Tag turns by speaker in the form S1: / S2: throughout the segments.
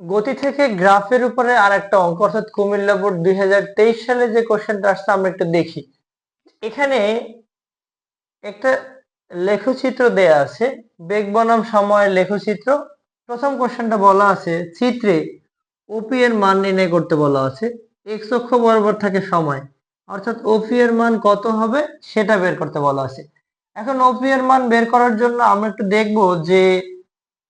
S1: গতি থেকে গ্রাফের উপরে আর একটা অঙ্ক, অর্থাৎ কুমিল্লা বোর্ড 2023 সালে যে কোশ্চেনটা আসছে আমরা একটু দেখি। এখানে একটা লেখচিত্র দেয়া আছে, বেগ বনাম সময়ের লেখচিত্র। প্রথম কোশ্চেনটা বলা আছে চিত্রে ওপি এর মান নির্ণয় করতে বলা আছে। এক্স অক্ষ বরাবর থাকে সময়, অর্থাৎ ওপি এর মান কত হবে সেটা বের করতে বলা আছে। এখন ওপি এর মান বের করার জন্য আমরা একটু দেখব যে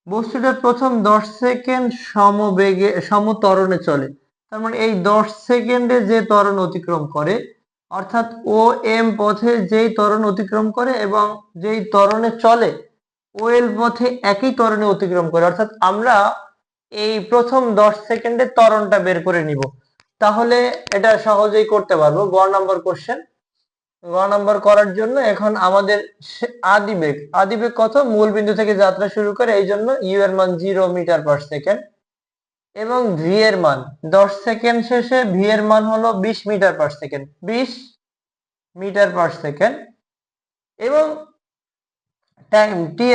S1: বস্তুটা প্রথম 10 সেকেন্ড সমবেগে সমত্বরণে চলে। তার মানে এই 10 সেকেন্ডে যে ত্বরণ অতিক্রম করে, অর্থাৎ ও এম পথে যেই ত্বরণ অতিক্রম করে এবং যেই ত্বরণে চলে ও এল পথে একই ত্বরণে অতিক্রম করে, অর্থাৎ আমরা এই প্রথম 10 সেকেন্ডে ত্বরণটা বের করে নিব। তাহলে এটা সহজেই করতে পারবো। গ নম্বর কোশ্চেন, গ নম্বর করার জন্য এখন আমাদের আদিবেগ কত, মূল বিন্দু থেকে যাত্রা শুরু করে, এই জন্য ইউ এর মান 0 মিটার পার সেকেন্ড এবং ভি এর মান 10 সেকেন্ড শেষে ভি এর মান হলো 20 metre per second, 20 metre per second. এবং টাইম টি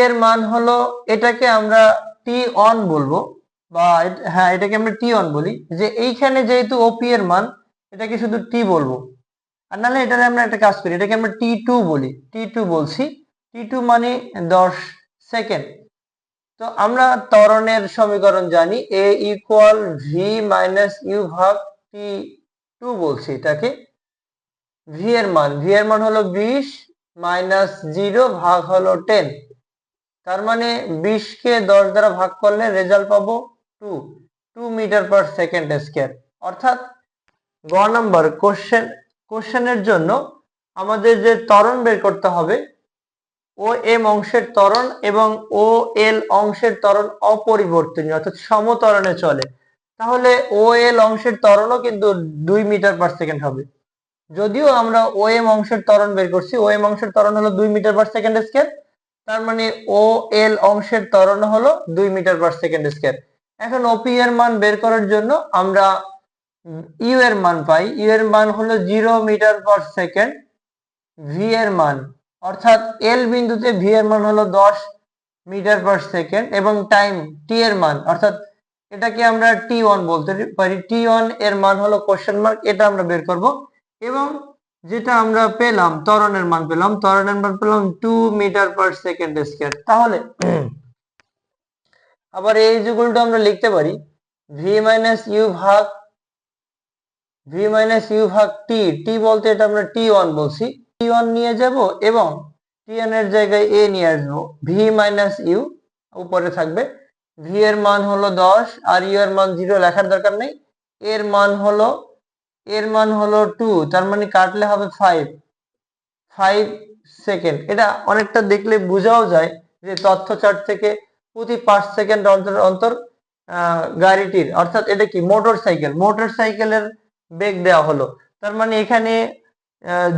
S1: এর মান হলো, এটাকে আমরা টি অন বলবো, বা হ্যাঁ এটাকে আমরা টি অন বলি, যে এইখানে যেহেতু ওপি এর মান এটাকে শুধু টি বলবো। আর নাহলে এটাকে আমরা একটা কাজ করি, এটাকে আমরা টি টু বলি, টি টু বলছি, টি টু মানে 10 সেকেন্ড। তো আমরা ত্বরণের সমীকরণ জানি, এ ইকুয়াল ভি মাইনাস ইউ ভাগ টি টু বলছি এটাকে। ভি এর মান হলো 20 মাইনাস 0 ভাগ হলো 10। তার মানে 20 কে 10 দ্বারা ভাগ করলে রেজাল্ট পাবো 2 মিটার পার সেকেন্ড স্কয়ার। অর্থাৎ গ নাম্বার কোশ্চেনের জন্য আমাদের যে ত্বরণ বের করতে হবে, ও এম অংশের ত্বরণ এবং ও এল অংশের ত্বরণ অপরিবর্তনীয়, অর্থাৎ সমত্বরণে চলে। তাহলে ও এল অংশের ত্বরণও কিন্তু 2 মিটার পার সেকেন্ড হবে। যদিও আমরা ও এম অংশের ত্বরণ বের করছি, ও এম অংশের ত্বরণ হলো 2 মিটার পার সেকেন্ড স্কয়ার, তার মানে ও এল অংশের ত্বরণ হলো 2 মিটার পার সেকেন্ড স্কয়ার। এখন ওপি এর মান বের করার জন্য আমরা ইউ এর মান পাই, ইউ এর মান হলো 0 মিটার পার সেকেন্ড, ভি এর মান অর্থাৎ এল বিন্দুতে ভি এর মান হলো 10 মিটার পার সেকেন্ড, এবং টাইম টি এর মান অর্থাৎ এটাকে আমরা টি ওয়ান বলতে পারি, টি ওয়ান এর মান হলো কোশ্চেন মার্ক, এটা আমরা বের করব। এবং যেটা আমরা পেলাম ত্বরণের মান পেলাম, 2 মিটার পার সেকেন্ড স্কয়ার। তাহলে আবার এই যুগলটা আমরা লিখতে পারি ভি মাইনাস ইউ ভাগ টি, টি বলতে এটা আমরা টি ওয়ান বলছি, টি ওয়ান নিয়ে যাব এবং টি ওয়ান এর জায়গায় এ নিয়ে আসবো, ভি মাইনাস ইউ উপরে থাকবে। ভি এর মান হলো 10 আর ইউ এর মান 0 লেখার দরকার নেই। এর মান হলো 2, তার মানে কাটলে হবে 5 সেকেন্ড। এটা অনেকটা দেখলে বোঝাও যায় যে তথ্য চার্ট থেকে প্রতি 5 সেকেন্ড অন্তর অন্তর গাড়িটির, অর্থাৎ এটা কি মোটর সাইকেলের বেগ দেওয়া হলো। তার মানে এখানে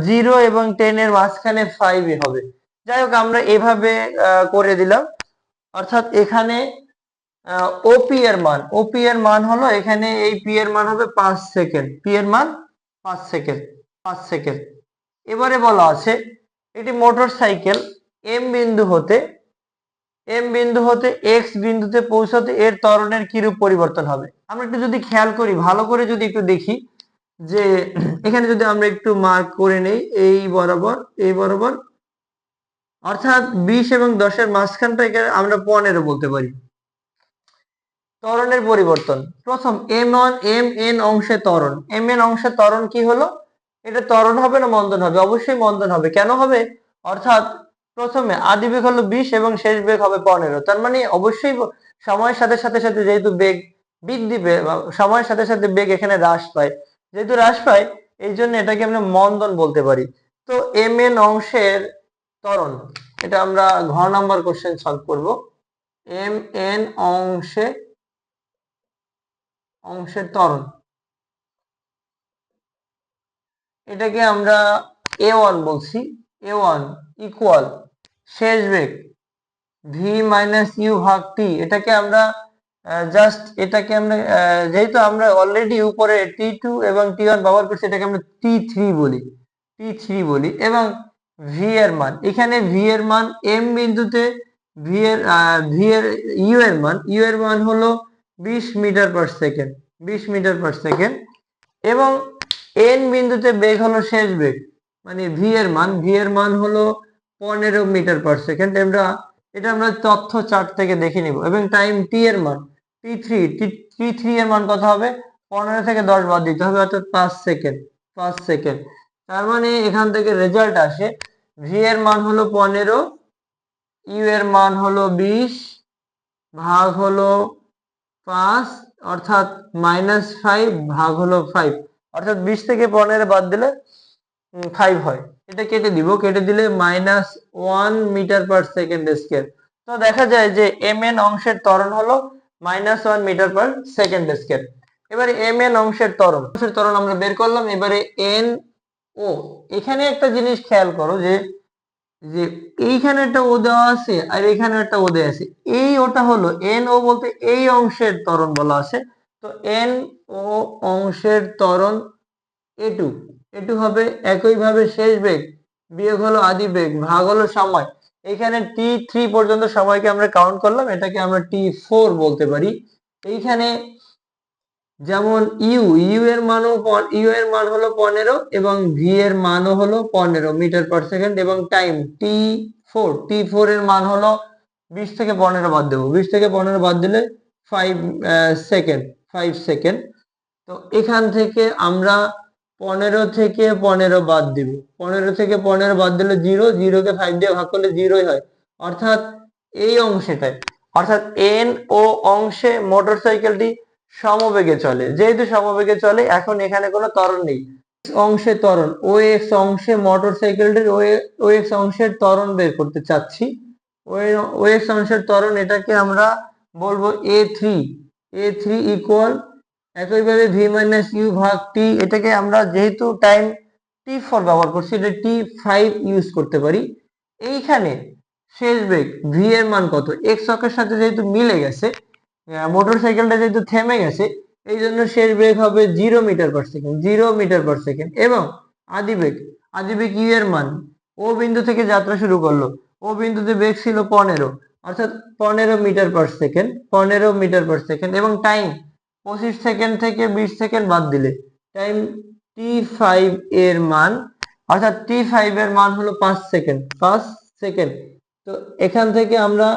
S1: 0 এবং 10 এর মাঝখানে 5 হবে। যাই হোক আমরা এভাবে করে দিলাম। অর্থাৎ এখানে ওপি এর মান হলো, এখানে এই পি এর মান হবে 5 সেকেন্ড, পি এর মান 5 সেকেন্ড। এবারে বলা আছে এটি মোটর সাইকেল এম বিন্দু হতে এক্স বিন্দুতে পৌঁছাতে এর ত্বরণের কিরূপ পরিবর্তন হবে। আমরা একটু যদি খেয়াল করি, ভালো করে যদি একটু দেখি, যে এখানে যদি আমরা একটু মার্ক করে নেই এই বরাবর, অর্থাৎ 20 এবং 10 এর মাঝখানটাকে আমরা 15 বলতে পারি। ত্বরণের পরিবর্তন, প্রথম এম এন অংশে ত্বরণ কি হলো, এটা ত্বরণ হবে না মন্দন হবে? অবশ্যই মন্দন হবে। কেন হবে? অর্থাৎ প্রথমে আদি বেগ হলো 20 এবং শেষ বেগ হবে 15, তার মানে অবশ্যই সময়ের সাথে সাথে সাথে যেহেতু বেগ বৃদ্ধি পেয়ে, সময়ের সাথে সাথে বেগ এখানে হ্রাস পায়, যেহেতু হ্রাস পায় এই জন্য এটাকে আমরা মন্দন বলতে পারি। তো এম এন অংশের ত্বরণ, এটা আমরা ঘ নাম্বার কোশ্চেন সলভ করব। এম এন অংশের ত্বরণ, এটাকে আমরা এ ওয়ান বলছি, এ ওয়ান ইকুয়াল শেষ বেগ ভি মাইনাস ইউ ভাগ টি। এটাকে আমরা যেহেতু আমরা অলরেডি উপরে টি টু এবং টি ওয়ান ব্যবহার করছি, এটাকে আমরা টি থ্রি বলি। এবং ভি এর মান, এখানে ভি এর মান এম বিন্দুতে ভি এর ইউ এর মান হলো 20 metre per second, 20 metre per second. এবং এন বিন্দুতে বেগ হলো শেষ বেগ, মানে ভি এর মান হলো 15 মিটার পার সেকেন্ড। এটা আমরা তথ্য চার্ট থেকে দেখে নিব। এবং টাইম টি এর মান টি থ্রি এর মান কত হবে? 15 থেকে 10 বাদ দিতে হবে, অর্থাৎ 5 সেকেন্ড, 5 সেকেন্ড। তার মানে এখান থেকে রেজাল্ট আসে ভি এর মান হলো 15, ইউ এর মান হলো 20, ভাগ হলো 5, অর্থাৎ -5 ভাগ হলো 5, অর্থাৎ 20 থেকে 15 বাদ দিলে 5 হয়। এটা কেটে দিব, কেটে দিলে -1 মিটার পার সেকেন্ড স্কয়ার। তো দেখা যায় যে এম এন অংশের ত্বরণ হলো -1 মিটার পার সেকেন্ড স্কয়ার। এবারে এম এন অংশের ত্বরণ আমরা বের করলাম। এবারে এন ও, এখানে একটা জিনিস খেয়াল করো যে যে এইখানে একটা ও দেওয়া আছে আর এখানে একটা ও দেওয়া আছে। এই ওটা হলো এন ও বলতে এই অংশের ত্বরণ বলা আছে। তো এন ও অংশের ত্বরণ এটু, এটু হবে একইভাবে শেষ বেগ বিয়োগ হলো আদি বেগ ভাগ হলো সময়। এখানে টি3 পর্যন্ত সময়কে আমরা কাউন্ট করলাম, এটাকে আমরা টি4 বলতে পারি। এইখানে যেমন ইউ এর মান হলো 15 এবং ভি এর মানও হলো 15 মিটার পার সেকেন্ড। এবং টাইম টি ফোর এর মান হলো 20 থেকে 15 বাদ দেবো, 20 থেকে 15 বাদ দিলে 5 সেকেন্ড, 5 সেকেন্ড। তো এখান থেকে আমরা 15 থেকে 15 বাদ দিব, 15 থেকে 15 বাদ দিলে 0, 0 কে 5 দিয়ে ভাগ করলে 0ই হয়। অর্থাৎ এই অংশটায়, অর্থাৎ এন ও অংশে মোটরসাইকেলটি সমবেগে চলে। যেহেতু সমবেগে চলে, এখন এখানে কোনো ত্বরণ নেই। অংশে ত্বরণ, ও এক্স অংশে মোটরসাইকেলটির ও এক্স অংশের ত্বরণ বের করতে চাচ্ছি। ও এক্স অংশের ত্বরণ, এটাকে আমরা বলবো এ থ্রি ইকুয়াল একইভাবে ভি মাইনাস ইউ ভাগ টি। এটাকে আমরা যেহেতু টাইম টি4 ব্যবহার করছি, এটা টি5 ইউজ করতে পারি। এইখানে শেষ বেগ ভি এর মান কত? এক্স অক্ষের সাথে যেহেতু মিলে গেছে, মোটরসাইকেলটা যেহেতু থেমে গেছে, এই জন্য শেষ বেগ হবে 0 metre per second, 0 metre per second. এবং আদি বেগ ইউ এর মান, ও বিন্দু থেকে যাত্রা শুরু করলো, ও বিন্দুতে বেগ ছিল 15, অর্থাৎ 15 metre per second, 15 metre per second. এবং টাইম 25 সেকেন্ড থেকে 20 সেকেন্ড বাদ দিলে টাইম টি5 এর মান, অর্থাৎ টি5 এর মান হলো 5 সেকেন্ড, 5 সেকেন্ড। তো এখান থেকে আমরা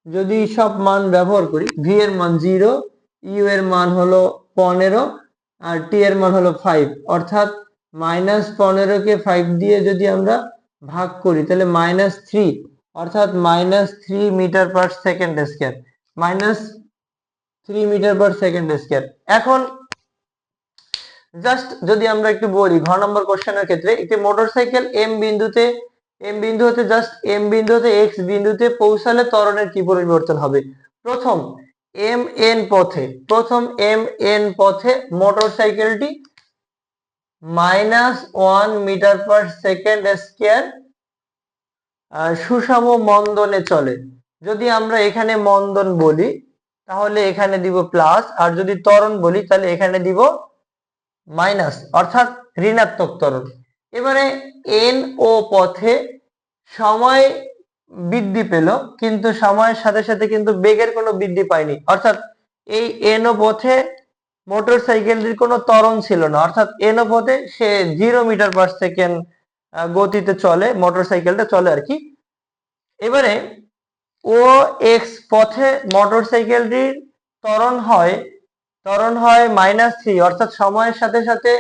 S1: যদি সব মান ব্যবহার করি, ভি এর মান 0, ইউ এর মান হলো 15 আর টি এর মান হলো 5, অর্থাৎ -15 কে 5 দিয়ে যদি আমরা ভাগ করি তাহলে -3, অর্থাৎ -3 metre per second square, -3 metre per second square. এখন জাস্ট যদি আমরা একটু বলি, ঘ নম্বর কোশ্চেনের ক্ষেত্রে একটি মোটরসাইকেল এম বিন্দু হতে এক্স বিন্দুতে পৌঁছালে ত্বরণের কি পরিবর্তন হবে? প্রথম এম এন পথে মোটরসাইকেলটি -1 মিটার পার সেকেন্ড স্কয়ার সুষম মন্দনে চলে। যদি আমরা এখানে মন্দন বলি তাহলে এখানে দিব প্লাস, আর যদি ত্বরণ বলি তাহলে এখানে দিব মাইনাস, অর্থাৎ ঋণাত্মক ত্বরণ। এবারে এন ও পথে সময় বৃদ্ধি পেল, কিন্তু সময়ের সাথে সাথে কিন্তু বেগের কোনো বৃদ্ধি পায়নি। অর্থাৎ এই এন ও পথে মোটরসাইকেলটির কোনো ত্বরণ ছিল না, অর্থাৎ এন ও পথে সে 0 মিটার পার সেকেন্ড গতিতে চলে, মোটরসাইকেলটা চলে আর কি। এবারে ও এক্স পথে মোটরসাইকেলটির ত্বরণ হয় -3, অর্থাৎ সময়ের সাথে সাথে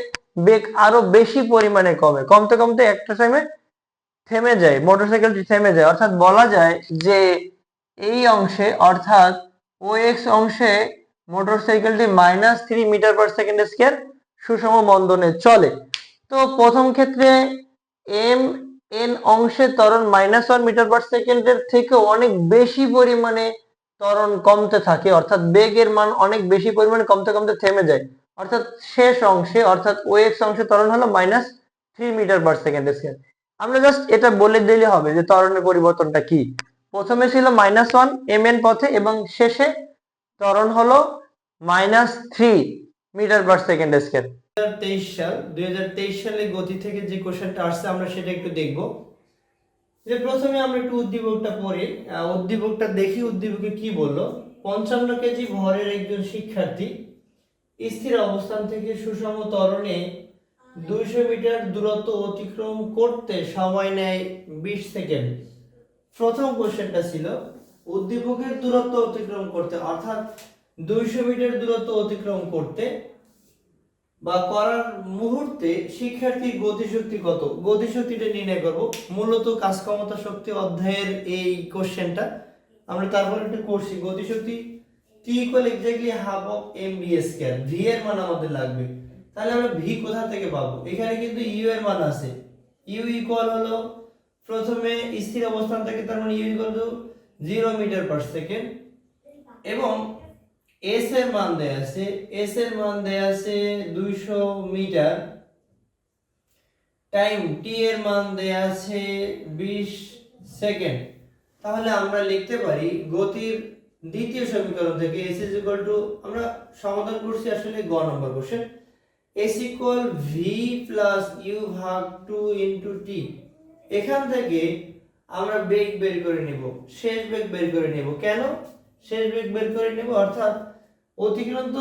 S1: বেগ আরো বেশি পরিমাণে কমতে কমতে একটা টাইমে থেমে যায়, মোটরসাইকেলটি থেমে যায়। অর্থাৎ বলা যায় যে এই অংশে, অর্থাৎ ও এক্স অংশে মোটরসাইকেলটি -3 মিটার পার সেকেন্ড স্কয়ার সুষম মন্দনে চলে। তো প্রথম ক্ষেত্রে এম এন অংশের ত্বরণ -1 মিটার পার সেকেন্ডের থেকে অনেক বেশি পরিমাণে ত্বরণ কমতে থাকে, অর্থাৎ বেগের মান অনেক বেশি পরিমাণে কমতে কমতে থেমে যায়। অর্থাৎ শেষ অংশে, অর্থাৎ ও এক্স অংশে ত্বরণ হলো -3 মিটার পার সেকেন্ড স্কয়ার। আমরা জাস্ট এটা বলে দিলে হবে যে ত্বরণের পরিবর্তনটা কি। প্রথমে ছিল -1 এম এন পথে এবং শেষে ত্বরণ হলো -3 মিটার পার সেকেন্ড স্কয়ার। 2023 সালে গতি থেকে যে কোশ্চেনটা আসছে আমরা সেটা একটু দেখব। যে প্রথমে আমরা একটু উদ্দীপকটা পড়ি, উদ্দীপকটা দেখি উদ্দীপকে কি বললো। 55 কেজি ভরের একজন শিক্ষার্থী স্থির অবস্থান থেকে সুষম ত্বরণে 200 মিটার দূরত্ব অতিক্রম করতে সময় নেয় 20 সেকেন্ড। প্রথম কোশ্চেনটা ছিল উদ্দীপকের দূরত্ব অতিক্রম করতে, অর্থাৎ 200 মিটার দূরত্ব অতিক্রম করতে বা করার মুহূর্তে শিক্ষার্থীর গতিশক্তি কত, গতিশক্তিটা নির্ণয় করব। মূলত কাজ ক্ষমতা শক্তি অধ্যায়ের এই কোশ্চেনটা আমরা তারপর একটু করছি। গতিশক্তি T equal exactly half of mv square, v এর মান আমাদের লাগবে। তাহলে আমরা v কোথা থেকে পাবো? এখানে কিন্তু u এর মান আছে। u ইকুয়াল হলো প্রথমে স্থির অবস্থান থেকে, তার মানে u equal to 0 metre per second, এবং s এর মান দেয়া আছে, s এর মান দেয়া আছে 200 মিটার, টাইম t এর মান দেয়া আছে 20 সেকেন্ড। তাহলে আমরা লিখতে পারি গতির দ্বিতীয় সমীকরণ থেকে s ইজ ইকুয়াল টু, আমরা সমাধান করছি আসলে গ number question, s equal v plus u ভাগ 2 ইনটু t। এখান থেকে আমরা বেগ বের করে নেব, শেষ বেগ বের করে নেব। কেন শেষ বেগ বের করে নেব? অর্থাৎ অতিক্রান্ত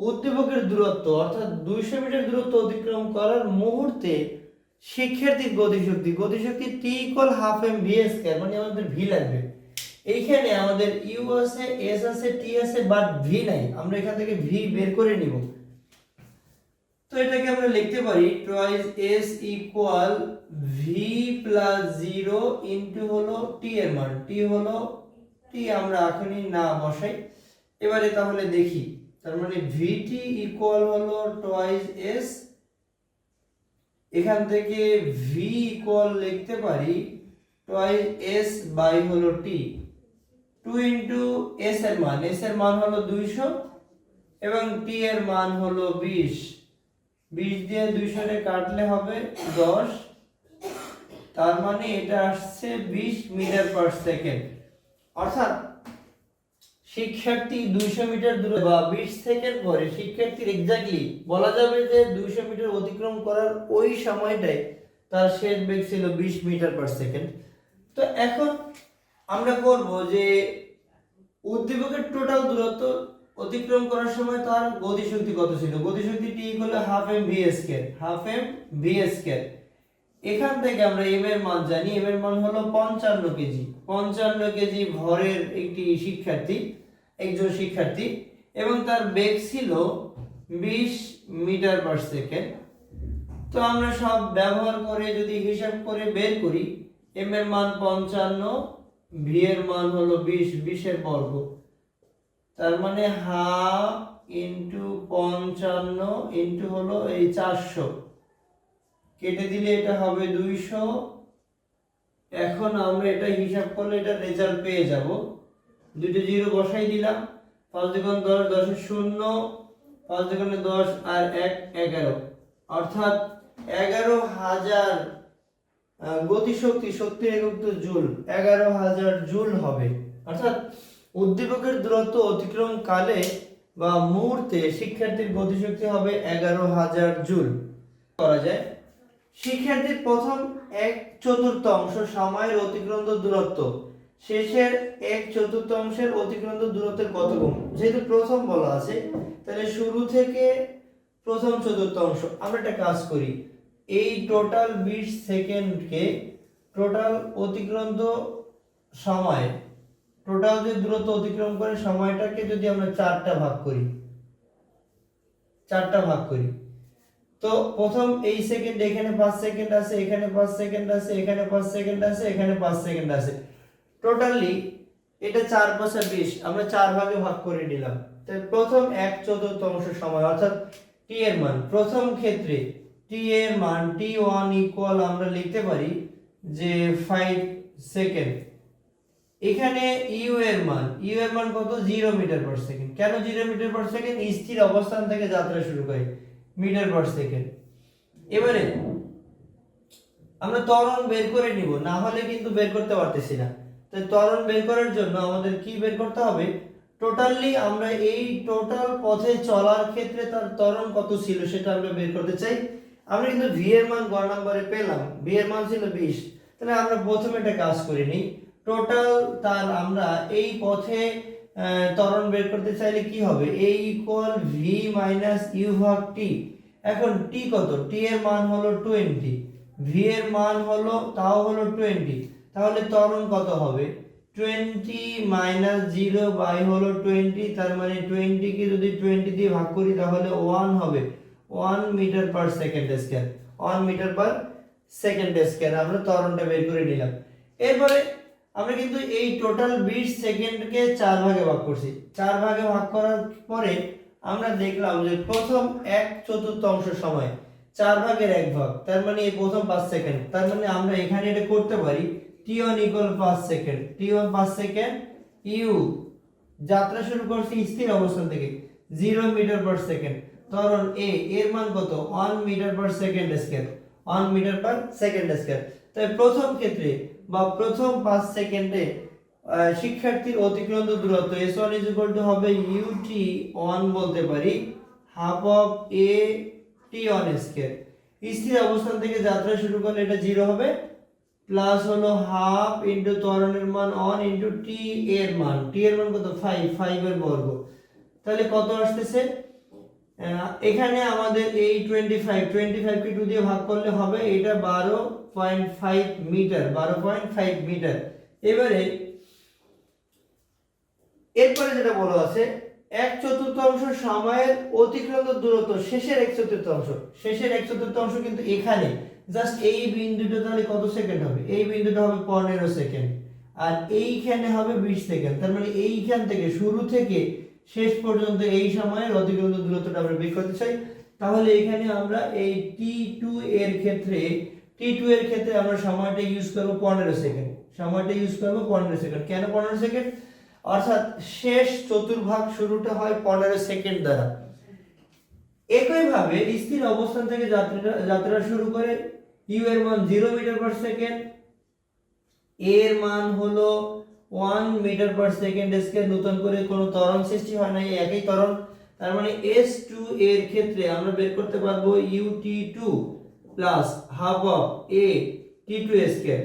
S1: উদ্দীপকের দূরত্ব, অর্থাৎ 200 মিটার দূরত্ব অতিক্রম করার মুহূর্তে শিক্ষার্থীর গতিশক্তি, গতিশক্তি t equal half m v square, মানে আমাদের v লাগবে। এইখানে আমাদের u আছে, s আছে, t আছে, বাট v নাই। আমরা এখান থেকে v বের করে নিব। তো এটাকে আমরা লিখতে পারি twice s equal v plus 0 into হলো t এর মান, t হলো t, আমরা এখনই না বসাই। এবারে তাহলে দেখি, তার মানে vt ইকুয়াল হলো টুয়াইস s, এখান থেকে v ইকুয়াল লিখতে পারি টুয়াইস s বাই হলো t, 2 ইনটু s এর মান, s এর মান হলো 200 এবং t এর মান হলো 20, 20 দিয়ে 200 রে কাটলে হবে 10, তার মানে এটা আসছে 20 মিটার পার সেকেন্ড। অর্থাৎ শিক্ষার্থী 200 মিটার দূরে বা 20 সেকেন্ড পরে শিক্ষার্থীর এক্স্যাক্টলি বলা যাবে যে 200 মিটার অতিক্রম করার ওই সময়টায় তার শেষ বেগ ছিল 20 মিটার পার সেকেন্ড। তো এখন আমরা করব যে উদ্দীপকের টোটাল দূরত্ব অতিক্রম করার সময় তার গতিশক্তি কত ছিল। গতিশক্তি t equal half m v square, half m v square. এখান থেকে আমরা m এর মান জানি, m এর মান হলো 55 কেজি। 55 কেজি ভরের একটি শিক্ষার্থী, একজন শিক্ষার্থী, এবং তার বেগ ছিল 20 মিটার পার সেকেন্ড। তো আমরা সব ব্যবহার করে যদি হিসাব করে বের করি, m এর মান 55, v এর মান হলো 20, 20 এর বর্গ, তার মানে হাফ ইনটু 55 ইনটু হলো এই 400, কেটে দিলে এটা হবে 200। এখন আমরা এটা হিসাব করলে এটা রেজাল্ট পেয়ে যাব। দুটো জিরো বসাই দিলাম, 5 দুগুণ 10, 10 এর 0, 5 দুগুণে 10 আর 1 11, অর্থাৎ 11,000 গতিশক্তি, শক্তির একক তো জুল, 11,000 জুল হবে। অর্থাৎ উদ্দীপকের দূরত্ব অতিক্রম কালে বা মুহূর্তে শিক্ষার্থীর গতিশক্তি হবে 11,000 জুল। করা যায় শিক্ষার্থীর প্রথম 1/4 সময়ের অতিক্রান্ত দূরত্ব শেষের 1/4 অতিক্রান্ত দূরত্বের কত গুণ। যেহেতু প্রথম বলা আছে, তাহলে শুরু থেকে প্রথম চতুর্থাংশ। আমরা একটা কাজ করি, এই টোটাল 20 সেকেন্ডকে টোটাল অতিক্রান্ত সময়, টোটাল যে দূরত্ব অতিক্রম করে সময়টাকে যদি আমরা 4টা ভাগ করি, 4টা ভাগ করি, তো প্রথম এই সেকেন্ড এখানে 5 সেকেন্ড আছে, এখানে 5 সেকেন্ড আছে, এখানে 5 সেকেন্ড আছে, এখানে 5 সেকেন্ড আছে, টোটালি এটা 4 5 20, আমরা 4 ভাগে ভাগ করে নিলাম। তাহলে প্রথম 1/4 সময় অর্থাৎ t এর মান, প্রথম ক্ষেত্রে t এর মান t1 ইকুয়াল আমরা লিখতে পারি যে 5 সেকেন্ড। এখানে u এর মান কত, 0 মিটার পার সেকেন্ড। কেন 0 মিটার পার সেকেন্ড? স্থির অবস্থান থেকে যাত্রা শুরু করে মিটার পার সেকেন্ড। এবারে আমরা ত্বরণ বের করে নিব, না হলে কিন্তু বের করতে পারতেছি না। তাই ত্বরণ বের করার জন্য আমাদের কি বের করতে হবে, টোটালি আমরা এই টোটাল পথে চলার ক্ষেত্রে তার ত্বরণ কত ছিল সেটা আমরা বের করতে চাই। আমরা কিন্তু v এর মান গ নম্বরে পেলাম, v এর মান ছিল 20। তাহলে আমরা প্রথমে একটা কাজ করে নিই, টোটাল তার আমরা এই পথে
S2: ত্বরণ বের করতে চাইলে কি হবে, a equal v minus u ভাগ টি। এখন টি কত, টি এর মান হলো 20, ভি এর মান হলো তাও হলো 20, তাহলে ত্বরণ কত হবে 20 মাইনাস 0 বাই হলো 20, তার মানে 20 কে যদি 20 দিয়ে ভাগ করি তাহলে 1 হবে, 1 metre per second square, 1 metre per second square আমরা ত্বরণটা বের করে নিলাম। এরপরে আমরা কিন্তু এই টোটাল 20 সেকেন্ডকে 4 ভাগে ভাগ করছি, 4 ভাগে ভাগ করার পরে আমরা দেখলাম যে প্রথম 1/4 সময় 4 ভাগের 1 ভাগ, তার মানে এই প্রথম 5 সেকেন্ড, তার মানে আমরা এখানে এটা করতে পারি t1 equal 5 second, t1 5 second, you যাত্রা শুরু করছি স্থির অবস্থান থেকে 0 মিটার পার সেকেন্ড, ত্বরণ a এর মান কত 1 metre per second square, 1 metre per second square. তাই প্রথম ক্ষেত্রে বা প্রথম 5 সেকেন্ডে শিক্ষার্থীর অতিক্রান্ত দূরত্ব s1 হবে ut1 বলতে পারি half of a t1 square. স্থির অবস্থান থেকে যাত্রা শুরু করলে এটা 0 হবে, প্লাস হলো হাফ ইনটু ত্বরণের মান 1 ইনটু টি এর মান, টি এর মান কত 5 এর বর্গ, তাহলে কত আসতেছে এখানে আমাদের এই 25 কে 2 দিয়ে ভাগ করলে হবে এটা 12.5 মিটার, 12.5 মিটার। এরপরে যেটা বলা আছে 1/4 সময়ের অতিক্রান্ত দূরত্ব শেষের 1/4, শেষের 1/4 কিন্তু এখানে জাস্ট এই বিন্দুটা, তাহলে কত সেকেন্ড হবে, এই বিন্দুটা হবে 15 সেকেন্ড আর এইখানে হবে 20 সেকেন্ড, তার মানে এইখান থেকে শুরু থেকে শেষ পর্যন্ত এই সময়ের অতিক্রান্ত দূরত্বটা আমরা বের করতে চাই। তাহলে এখানে আমরা এই t2 এর ক্ষেত্রে আমরা সময়টা ইউজ করব 15 সেকেন্ড, সময়টা ইউজ করব 15 সেকেন্ড। কেন 15 সেকেন্ড, অর্থাৎ শেষ চতুর্ভাগ শুরুটা হয় 15 সেকেন্ড দ্বারা। একইভাবে স্থির অবস্থান থেকে যাত্রা শুরু করে ইউ এর মান 0 মিটার পার সেকেন্ড, এ এর মান হলো 1 মিটার পার সেকেন্ড স্কয়ার, নতুন করে কোনো ত্বরণ সৃষ্টি হয় না, এই একই ত্বরণ, তার মানে s2 এর ক্ষেত্রে আমরা বের করতে পারবো ut2 plus half of a t2 square,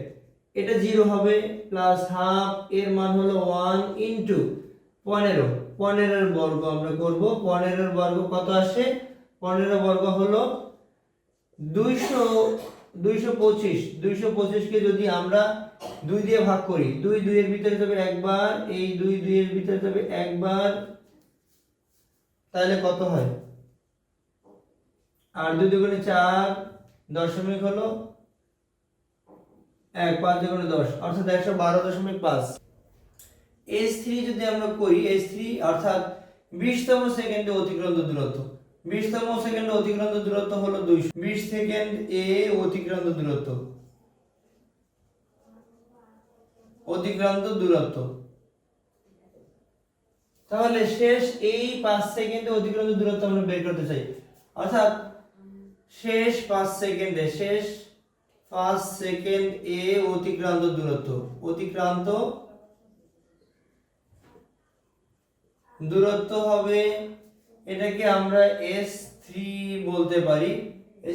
S2: এটা 0 হবে, প্লাস হাফ এর মান হলো 1 ইনটু 15 এর বর্গ আমরা করব, 15 এর বর্গ কত আসে, 15 বর্গ হলো 225 কে যদি আমরা 2 দিয়ে ভাগ করি, 2 এর ভিতরে যাবে একবার, এই 2 এর ভিতরে যাবে একবার, তাহলে কত হয়, আর 2 দুগুণে 4, দশমিক হলো 1, 5 দুগুণে 10 অর্থাৎ 112.5। s3 যদি আমরা করি, s3 অর্থাৎ 20তম সেকেন্ডে অতিক্রান্ত দূরত্ব, 20তম সেকেন্ডে অতিক্রান্ত দূরত্ব হলো 200, 20 সেকেন্ড এ অতিক্রান্ত দূরত্ব, তাহলে শেষ এই 5 সেকেন্ডে অতিক্রান্ত দূরত্ব আমরা বের করতে চাই, অর্থাৎ শেষ 5 সেকেন্ড এ অতিক্রান্ত দূরত্ব হবে, এটাকে আমরা s3 বলতে পারি,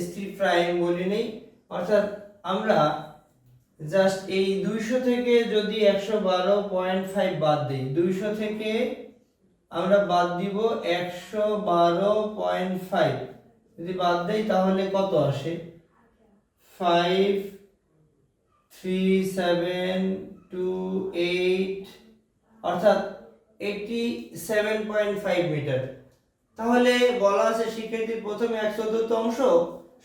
S2: s3 প্রাইম বলি নেই, অর্থাৎ আমরা জাস্ট এই 200 থেকে যদি 112.5 বাদ দিই, 200 থেকে আমরা বাদ দিব 112.5, যদি বাদ দেই তাহলে কত আসে 53728, অর্থাৎ 87.5 মিটার। তাহলে বলা আছে শিক্ষার্থীর প্রথমে 1/4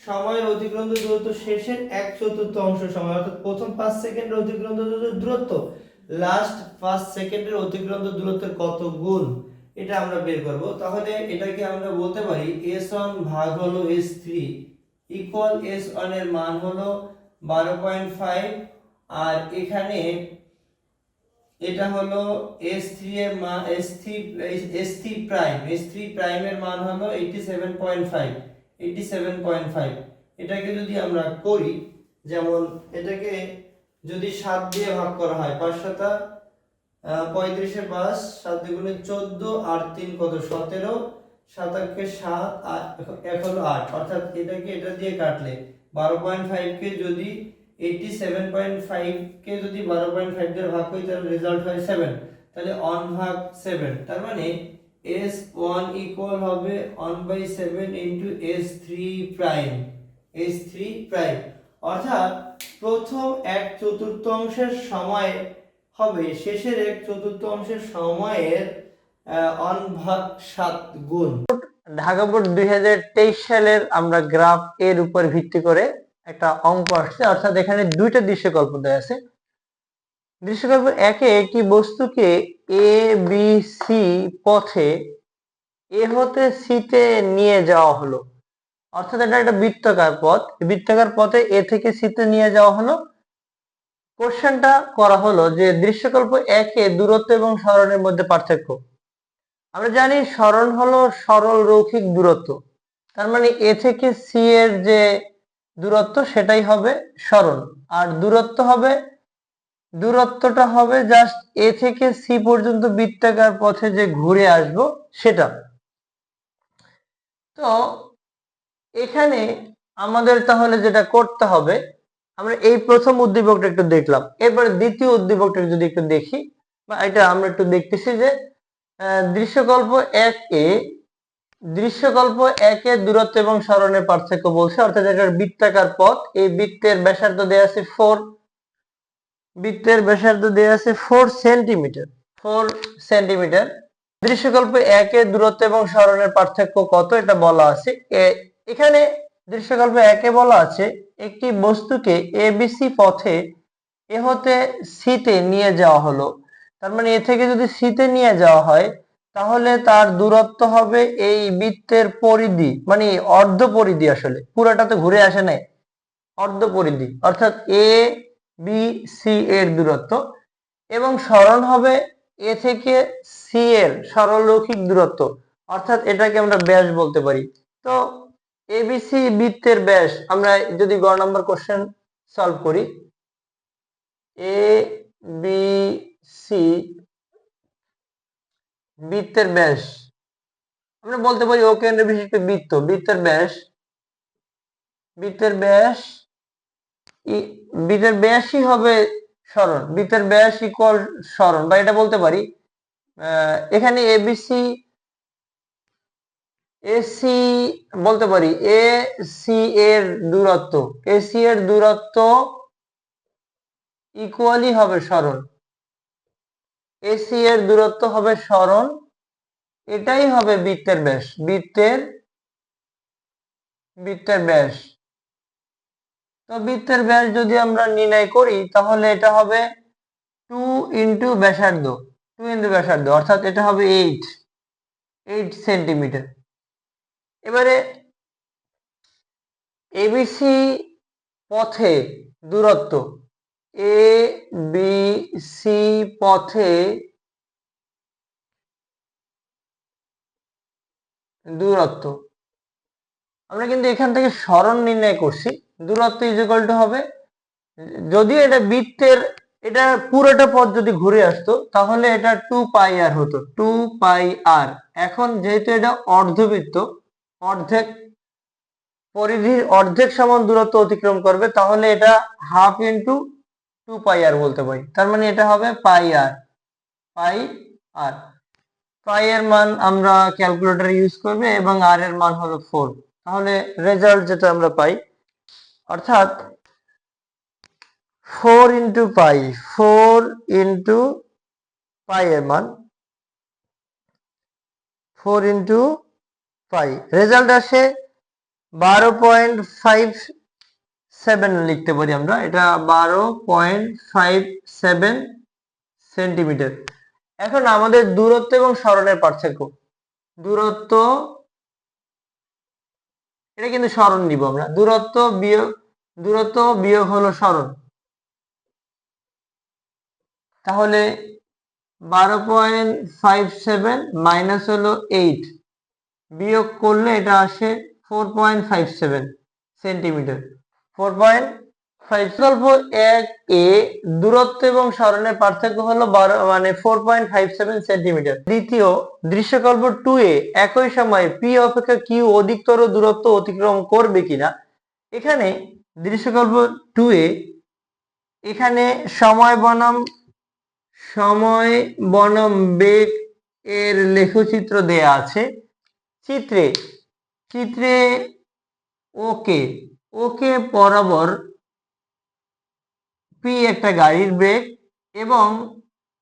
S2: সময়ের অতিক্রান্ত দূরত্ব শেষের 1/4 সময়, অর্থাৎ প্রথম 5 সেকেন্ডের অতিক্রান্ত দূরত্ব লাস্ট 5 সেকেন্ডের অতিক্রান্ত দূরত্বের কত গুণ, এটা আমরা বের করব। তাহলে এটাকে আমরা বলতে পারি s1 ভাগ হলো s3 ইকুয়াল s1 এর মান হলো 12.5 আর এখানে এটা হলো s3 এর মান, s3 প্রাইম এর মান হলো 87.5। এটাকে যদি আমরা করি, যেমন এটাকে যদি 7 দিয়ে ভাগ করা হয়, 5 7 35 এর 5, 7 দুগুণে 14 আর 3 কত 17, 7 8 7 আর 1 হলো 8, অর্থাৎ এটাকে এটা দিয়ে কাটলে 12.5 কে যদি 87.5 কে যদি 12.5 দিয়ে ভাগ করি তাহলে রেজাল্ট হয় 7, তাহলে 1/7, তার মানে S1 ইকুয়াল হবে 1/7 ইন্টু S3 প্রাইম, অর্থাৎ প্রথম 1/4 সময় হবে শেষের 1/4 সময়ের 1/7 গুণ।
S1: ঢাকা বোর্ড 2023 সালের আমরা গ্রাফ এর উপর ভিত্তি করে একটা অঙ্ক আসছে, অর্থাৎ এখানে দুইটা দৃশ্যকল্প দেওয়া আছে। দৃশ্যকল্প একে একটি বস্তুকে এ বি সি পথে এ হতে সি তে নিয়ে যাওয়া হলো, অর্থাৎ এটা একটা বৃত্তাকার পথ, বৃত্তাকার পথে এ থেকে সি তে নিয়ে যাওয়া হলো। কোশ্চেনটা করা হলো যে দৃশ্যকল্প একে দূরত্ব এবং সরণের মধ্যে পার্থক্য। আমরা জানি সরণ হলো সরল রৈখিক দূরত্ব, তার মানে এ থেকে সি এর যে দূরত্ব সেটাই হবে সরণ, আর দূরত্বটা হবে জাস্ট এ থেকে সি পর্যন্ত বৃত্তাকার পথে যে ঘুরে আসবো সেটা। তো এখানে আমাদের তাহলে যেটা করতে হবে, আমরা এই প্রথম উদ্দীপকটা একটু দেখলাম, এরপরে দ্বিতীয় উদ্দীপকটা যদি একটু দেখি, বা এটা আমরা একটু দেখতেছি যে দৃশ্যকল্প একে দূরত্ব এবং সরণের পার্থক্য বলছে, অর্থাৎ এটা বৃত্তাকার পথ, এই বৃত্তের ব্যাসার্ধ দেয়া আছে 4 সেন্টিমিটার। দৃশ্যকল্প একে দূরত্ব এবং সরণের পার্থক্য কত এটা বলা আছে। এখানে দৃশ্যকল্প একে বলা আছে একটি বস্তুকে এবিসি পথে এ হতে সি তে নিয়ে যাওয়া হলো, তার মানে এ থেকে যদি সি তে নিয়ে যাওয়া হয় তাহলে তার দূরত্ব হবে এই বৃত্তের পরিধি, মানে অর্ধ পরিধি, আসলে পুরোটা তো ঘুরে আসে নাই, অর্ধ পরিধি, অর্থাৎ এ বি সি এর দূরত্ব, এবং সরণ হবে এ থেকে সি এর সরলরৈখিক দূরত্ব, অর্থাৎ এটাকে আমরা ব্যাস বলতে পারি। তো এবিসি বৃত্তের ব্যাস, আমরা যদি গ নাম্বার কোশ্চেন সলভ করি, এ বি সি বৃত্তের ব্যাস, আমরা বলতে পারি ও কেন্দ্র বিশিষ্ট বৃত্তের ব্যাসই হবে সরণ, বৃত্তের ব্যাস ইকুয়াল সরণ, বা এটা বলতে পারি এখানে এবিসি এসি বলতে পারি এসি এর দূরত্ব ইকুয়ালি হবে সরণ, এসি এর দূরত্ব হবে সরণ, এটাই হবে বৃত্তের ব্যাস। তো বৃত্তের ব্যাস যদি আমরা নির্ণয় করি তাহলে এটা হবে 2 ইন্টু ব্যাসার্ধ, অর্থাৎ এটা হবে 8 সেন্টিমিটার। এবারে এবিসি পথে দূরত্ব, এ বি সি পথে দূরত্ব, আমরা কিন্তু এখান থেকে সরণ নির্ণয় করছি, দূরত্ব ইজ ইকুয়াল টু হবে, যদিও এটা বৃত্তের, এটা পুরোটা পথ যদি ঘুরে আসতো তাহলে এটা 2 পাই আর হতো, 2 পাই আর। এখন যেহেতু এটা অর্ধবৃত্ত, পরিধির অর্ধেক সমান দূরত্ব অতিক্রম করবে, তাহলে এটা হাফ ইন্টু 2 পাই আর বলতে পারি, তার মানে এটা হবে পাই আর। পাই এর মান আমরা ক্যালকুলেটর ইউজ করবে এবং আর এর মান হলো 4, তাহলে রেজাল্ট যেটা আমরা পাই, অর্থাৎ 4 ইন্টু পাই এর মান 4 ইন্টু পাই, রেজাল্ট আসে 12.57 লিখতে পারি আমরা, এটা 12.57 সেন্টিমিটার। এখন আমাদের দূরত্ব এবং সরণের পার্থক্য, দূরত্ব, এটা কিন্তু সরণ নিব আমরা, দূরত্ব বিয়োগ হলো সরণ, তাহলে 12.57 মাইনাস হলো 8, বিয়োগ করলে এটা আসে 4.57 সেন্টিমিটার। 4.5 এক এ দূরত্ব এবং সরণের পার্থক্য হলো 4.57 সেন্টিমিটার। দ্বিতীয় দৃশ্যকল্প 2 এ একই সময়ে পি অপেক্ষা কিউ অধিকতর দূরত্ব অতিক্রম করবে কিনা। এখানে দৃশ্যকল্প 2 এ এখানে সময় বনাম সময় বনাম বেগ এর লেখচিত্র দেয়া আছে। চিত্রে চিত্রে ওকে ওকে বরাবর পি একটা গাড়ির বেগ এবং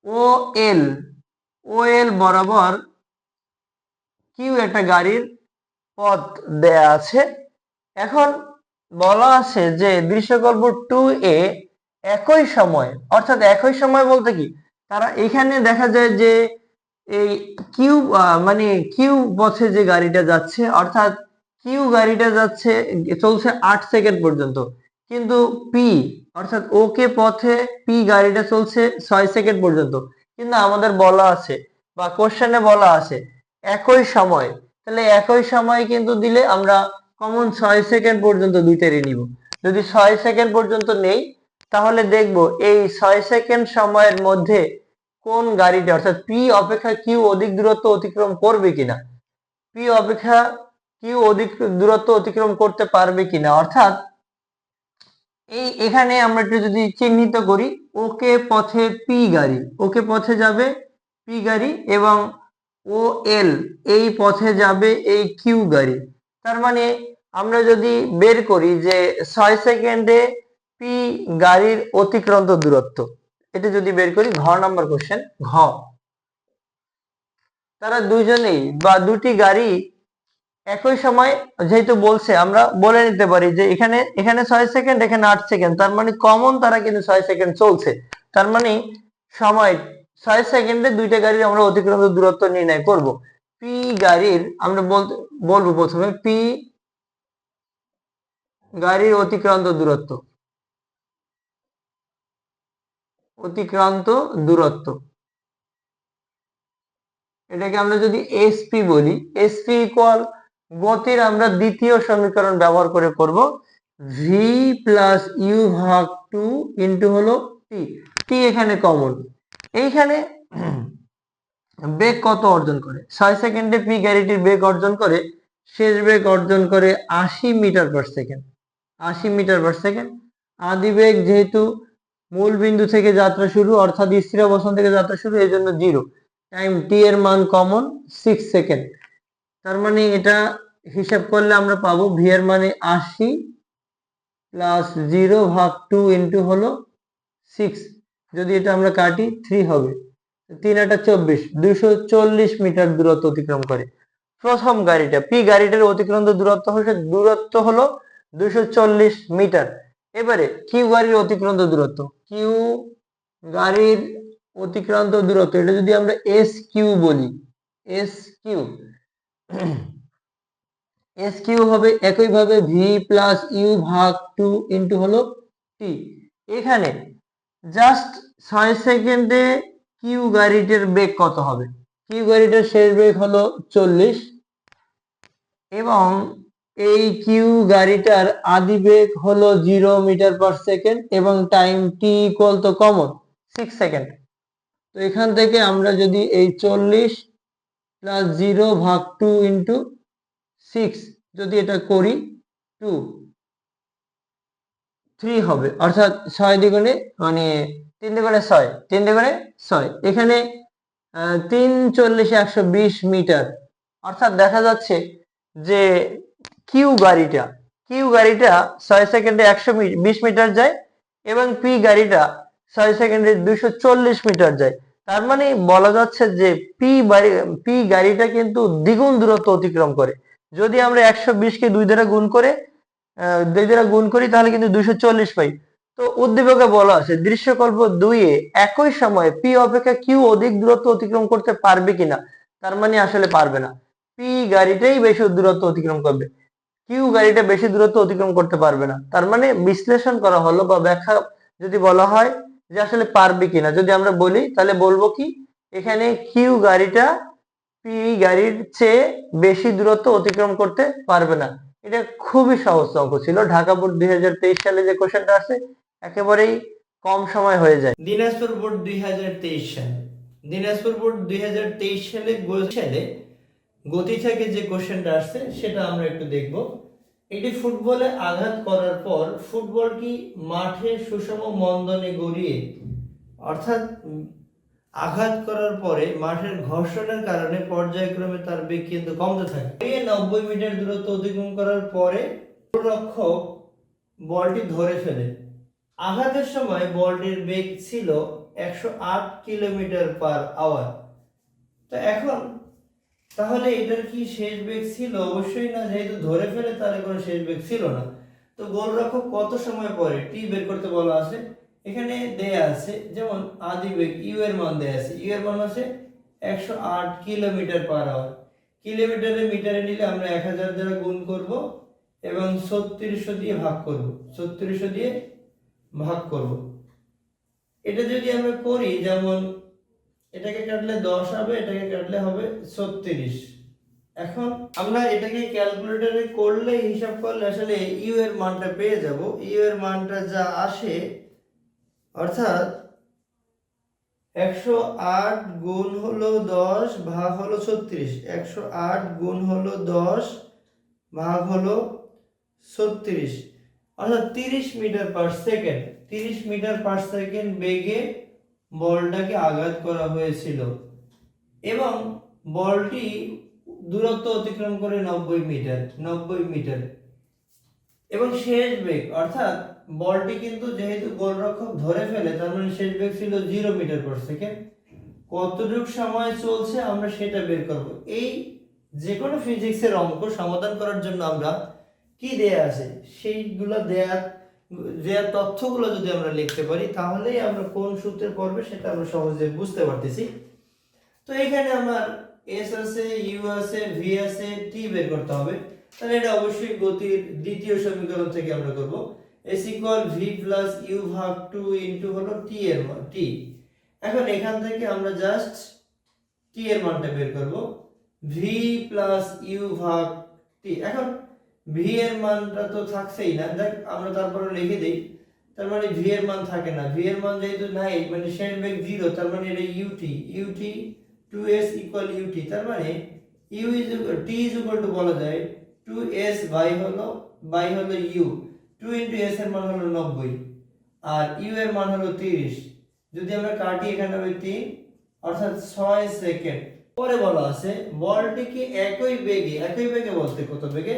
S1: ও এল বরাবর কিউ একটা গাড়ির পথ দেয়া আছে। এখন বলা আছে যে দৃশ্যকল্প 2A একই সময়, অর্থাৎ একই সময় বলতে কি, তারা এখানে দেখা যায় যে এই কিউ মানে কিউ পথে যে গাড়িটা যাচ্ছে, অর্থাৎ কিউ গাড়িটা যাচ্ছে চলছে 8 সেকেন্ড পর্যন্ত, কিন্তু পি অর্থাৎ ওকে পথে পি গাড়িটা চলছে 6 সেকেন্ড পর্যন্ত। কিন্তু আমাদের বলা আছে বা কোশ্চেনে বলা আছে একই সময়, তাহলে একই সময় কিন্তু দিলে আমরা কমন 6 সেকেন্ড পর্যন্ত দুইটারই নিব। যদি 6 সেকেন্ড পর্যন্ত নেই তাহলে দেখব এই 6 সেকেন্ড সময়ের মধ্যে কোন গাড়িটা অর্থাৎ পি অপেক্ষা কিউ অধিক দূরত্ব অতিক্রম করবে কিনা, পি অপেক্ষা কিউ অধিক দূরত্ব অতিক্রম করতে পারবে কিনা। অর্থাৎ এখানে আমরা একটু যদি চিহ্নিত করি, ওকে পথে পি গাড়ি, ওকে পথে যাবে পি গাড়ি এবং ও এল এই পথে যাবে এই কিউ গাড়ি। তার মানে আমরা যদি বের করি যে 6 সেকেন্ডে পি গাড়ির অতিক্রান্ত দূরত্ব, এটা যদি বের করি, ঘ নাম্বার কোশ্চেন ঘ, তারা দুইজনেই বা দুটি গাড়ি একই সময় যেহেতু বলছে, আমরা বলে নিতে পারি যে এখানে এখানে 6 সেকেন্ড, এখানে 8 সেকেন্ড, তার মানে কমন তারা কিন্তু 6 সেকেন্ড চলছে। তার মানে সময় 6 সেকেন্ডে দুইটা গাড়ির আমরা অতিক্রান্ত দূরত্ব নির্ণয় করব। পি গাড়ির আমরা বলবো প্রথমে পি গাড়ির অতিক্রান্ত দূরত্ব, অতিক্রান্ত দূরত্ব এটাকে আমরা যদি এসপি বলি, এসপি ইকুয়াল গতির আমরা দ্বিতীয় সমীকরণ ব্যবহার করে করব ভি প্লাস ইউ ভাগ 2 ইন্টু হলো টি, টি এখানে কমন। এইখানে বেগ কত অর্জন করে, 6 সেকেন্ডে পি গাড়িটির বেগ অর্জন করে, শেষ বেগ অর্জন করে 80 metre per second, 80 metre per second. আদি বেগ যেহেতু মূল বিন্দু থেকে যাত্রা শুরু অর্থাৎ স্থির অবস্থান থেকে যাত্রা শুরু, এই জন্য 0, টাইম টি এর মান কমন 6 সেকেন্ড। তার মানে এটা হিসাব করলে আমরা পাবো ভি এর মানে 80 প্লাস 0 ভাগ 2 ইন্টু হলো 6, যদি এটা আমরা কাটি 3 হবে, 3 এটা 24, 240 মিটার দূরত্ব অতিক্রম করে প্রথম গাড়িটা। পি গাড়িটার অতিক্রান্ত দূরত্ব হলো 240 মিটার। এবারে কিউ গাড়ির অতিক্রান্ত দূরত্ব, কিউ গাড়ির অতিক্রান্ত দূরত্ব এটা যদি আমরা এস কিউ বলি, এস কিউ, এস কিউ হবে একইভাবে ভি প্লাস ইউ ভাগ 2 ইন্টু হলো টি। এখানে জাস্ট 6 সেকেন্ডে কিউ গাড়িটার বেগ কত হবে, কিউ গাড়িটার শেষ বেগ হলো 40 এবং এই কিউ গাড়িটার আদি বেগ হলো 0 মিটার পার সেকেন্ড এবং টাইম টি ইকুয়াল তো কমন 6 সেকেন্ড। তো এখান থেকে আমরা যদি এই 40 প্লাস 0 ভাগ 2 ইন্টু 6 যদি এটা করি 2 3 হবে, অর্থাৎ 6 দ্বিগুণে মানে 3 দ্বিগুণে 6, 3 দ্বিগুণে 6, এখানে 3 40 120 মিটার। অর্থাৎ দেখা যাচ্ছে যে কিউ গাড়িটা 6 সেকেন্ডে 120 মিটার যায় এবং পি গাড়িটা 6 সেকেন্ডে 240 মিটার যায়। তার মানে বলা যাচ্ছে যে পি গাড়িটা কিন্তু দ্বিগুণ দূরত্ব অতিক্রম করে। যদি আমরা 120 কে 2 দ্বারা গুণ করি তাহলে কিন্তু 240 পাই। তো উদ্দীপকে বলা আছে দৃশ্যকল্প 2 এ একই সময়ে পি অপেক্ষা কিউ অধিক দূরত্ব অতিক্রম করতে পারবে কিনা। তার মানে আসলে পারবে না, পি গাড়িটাই বেশি দূরত্ব অতিক্রম করবে, কিউ গাড়িটা বেশি দূরত্ব অতিক্রম করতে পারবে না। তার মানে বিশ্লেষণ করা হলো বা ব্যাখ্যা যদি বলা হয় যে আসলে পারবে কিনা, যদি আমরা বলি তাহলে বলবো কি এখানে কিউ গাড়িটা পি গাড়ির চেয়ে বেশি দূরত্ব অতিক্রম করতে পারবে না। এটা খুবই সহজ অঙ্ক ছিল, ঢাকা বোর্ড 2023 সালে যে কোশ্চেনটা আছে একেবারেই কম সময় হয়ে যায়।
S2: দিনাজপুর বোর্ড 2023 সাল, দিনাজপুর বোর্ড 2023 সালে গতি থেকে যে কোশ্চেনটা আসছে সেটা আমরা একটু দেখব। একটি ফুটবলে আঘাত করার পর ফুটবলটি মাঠে সুষম মন্দনে গড়িয়ে অর্থাৎ আঘাত করার পরে মাঠের ঘর্ষণের কারণে পর্যায়ক্রমে তার বেগ কিন্তু কমতে থাকে। এই 90 মিটার দূরত্ব অতিক্রম করার পরে গোলরক্ষক বলটি ধরে ফেলে। আঘাতের সময় বলটির বেগ ছিল 108 কিলোমিটার পার আওয়ার। তো এখন তাহলে এটার কি শেষ বেগ ছিল? অবশ্যই না, যেহেতু ধরে ফেলে তাহলে কোনো শেষ বেগ ছিল না। তো গোলরক্ষক কত সময় পরে টি বের করতে বলা আছে, এখানে দেয়া আছে যেমন আদি বেগ ইউ এর মান দেয়া আছে, ইউ এর মান আছে 108 কিলোমিটার পার আওয়ার। কিলোমিটারে মিটারে নিলে আমরা 1000 দ্বারা গুণ করব এবং 3600 দিয়ে ভাগ করব, 3600 দিয়ে ভাগ করব। এটা যদি আমরা করি, যেমন এটাকে কাটলে 10 হবে, এটাকে কাটলে হবে 36। এখন আমরা এটাকে ক্যালকুলেটরে করলে, হিসাব করলে আসলে ইউ এর মানটা পেয়ে যাব। ইউ এর মানটা যা আসে, অর্থাৎ 108 গুণ হলো 10 ভাগ হলো 36, 108 গুণ হলো 10 ভাগ হলো 36, অর্থাৎ 30 metre per second. 30 metre per second বেগে বলটাকে আঘাত করা হয়েছিল এবং বলটি দূরত্ব অতিক্রম করে 90 মিটার, 90 মিটার। এবং শেষ বেগ, অর্থাৎ বলটি কিন্তু যেহেতু গোলরক্ষক ধরে ফেলে, তার মানে শেষ বেগ ছিল 0 মিটার পার সেকেন্ড। কতটুকু সময় চলছে আমরা সেটা বের করব। এই যে কোনো ফিজিক্সের অঙ্ক সমাধান করার জন্য আমরা কি দেয়া আছে সেইগুলো দেয়া তথ্যগুলো যদি আমরা লিখতে পারি, তাহলেই আমরা কোন সূত্রে পড়বে সেটা আমরা সহজে বুঝতে পারতেছি। তো এখানে আমার এস আছে, ইউ আছে, ভি আছে, টি বের করতে হবে। তাহলে এটা অবশ্যই গতির দ্বিতীয় সমীকরণ থেকে আমরা করব। S equal v plus u ভাগ 2 ইনটু হলো টি এর মান, টি। এখন এখান থেকে আমরা জাস্ট টি এর মানটা বের করব, ভি প্লাস ইউ ভাগ টি। এখন ভি এর মানটা তো থাকছেই না, দেখ আমরা তারপরে লিখে দেই। তার মানে ভি এর মান থাকে না, ভি এর মান যেহেতু নাই, মানে শেষ বেগ 0, তার মানে এটা UT, UT 2s equal ut. তার মানে u is t is equal to বলা যায় 2s বাই হলো ইউ। 2 ইনটু s এর মান হলো 90 আর ইউ এর মান হলো 30। যদি আমরা কাটি, এখানে হবে 3, অর্থাৎ 6 সেকেন্ড। পরে বলা আছে বলটিকে একই বেগে বলতে কত বেগে,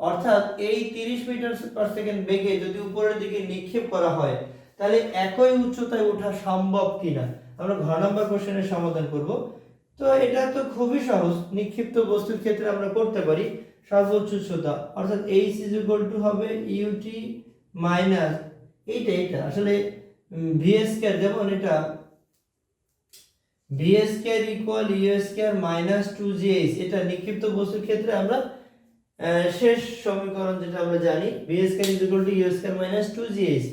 S2: অর্থাৎ এই 30 মিটার পার সেকেন্ড বেগে যদি উপরের দিকে নিক্ষেপ করা হয়, তাহলে একই উচ্চতায় ওঠা সম্ভব কিনা আমরা ঘ নম্বর কোশ্চেনের সমাধান করব। তো এটা তো খুবই সহজ, নিক্ষিপ্ত বস্তুর ক্ষেত্রে আমরা করতে পারি। সর্বোচ্চ উচ্চতা অর্থাৎ h ইজ ইকুয়াল টু হবে ut মাইনাস এইটা আসলে v স্কয়ার, যেমন এটা v square equal u square minus 2gh। এটা নিক্ষিপ্ত বস্তুর ক্ষেত্রে আমরা শেষ সমীকরণ যেটা আমরা জানি, v square is equal two u square minus 2gh।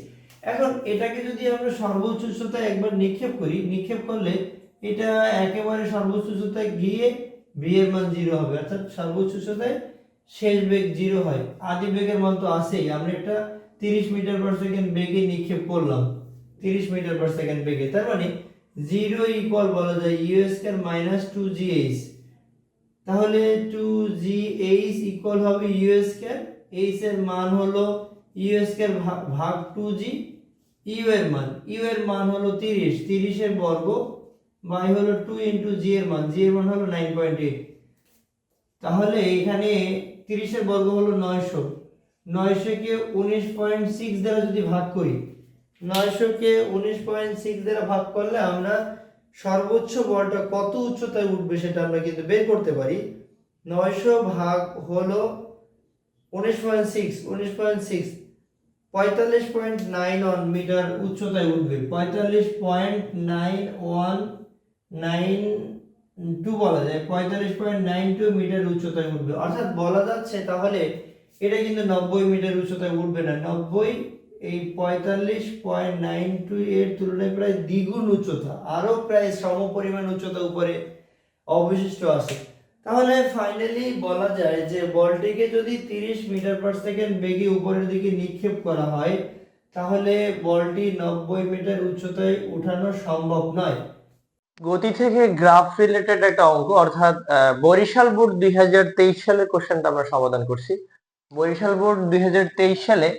S2: এখন এটাকে যদি আমরা সর্বোচ্চ উচ্চতায় একবার নিক্ষেপ করি, নিক্ষেপ করলে এটা একেবারে সর্বোচ্চ উচ্চতায় গিয়ে v এর মান 0 হবে, অর্থাৎ সর্বোচ্চ উচ্চতায় শেষ বেগ 0 হয়। আদি বেগের মান তো আছেই, আমরা একটা 30 মিটার পার সেকেন্ড বেগে নিক্ষেপ করলাম, 30 মিটার পার সেকেন্ড বেগে। তার মানে 0 ইকুয়াল বলা যায় u স্কয়ার মাইনাস 2gh। তাহলে 2gh ইকুয়াল হবে u স্কয়ার, h এর মান হলো u স্কয়ার ভাগ 2g, u এর মান হলো 30, 30 এর বর্গ বাই হলো 2 ইনটু g এর মান, g এর মান হলো 9.8। তাহলে এখানে 30 এর বর্গ হলো 900, 900 কে 19.6 দ্বারা যদি ভাগ করি, 900 কে 19.6 দ্বারা ভাগ করলে আমরা সর্বোচ্চ বলটা কত উচ্চতায় উঠবে সেটা আমরা কিন্তু বের করতে পারি। 900 ভাগ হলো 19.6, 45.91 মিটার উচ্চতায় উঠবে, 45.9192 বলা যায়, 45.92 মিটার উচ্চতায় উঠবে। অর্থাৎ বলা যাচ্ছে তাহলে এটা কিন্তু 90 মিটার উচ্চতায় উঠবে না, 90 এই 45.92 এর তুলনায় প্রায় দ্বিগুণ উচ্চতা, আরো প্রায় সমপরিমাণ উচ্চতা উপরে অবশিষ্ট আছে। তাহলে ফাইনালি বলা যায় যে বলটিকে যদি 30 মিটার পার সেকেন্ড বেগে উপরের দিকে নিক্ষেপ করা হয়, তাহলে বলটি 90 মিটার উচ্চতায় উঠানো সম্ভব নয়।
S1: গতি থেকে গ্রাফ রিলেটেড একটা অঙ্ক, অর্থাৎ বরিশাল বোর্ড 2023 সালের কোশ্চেনটা আমরা সমাধান করছি। বরিশাল বোর্ড 2023 সালে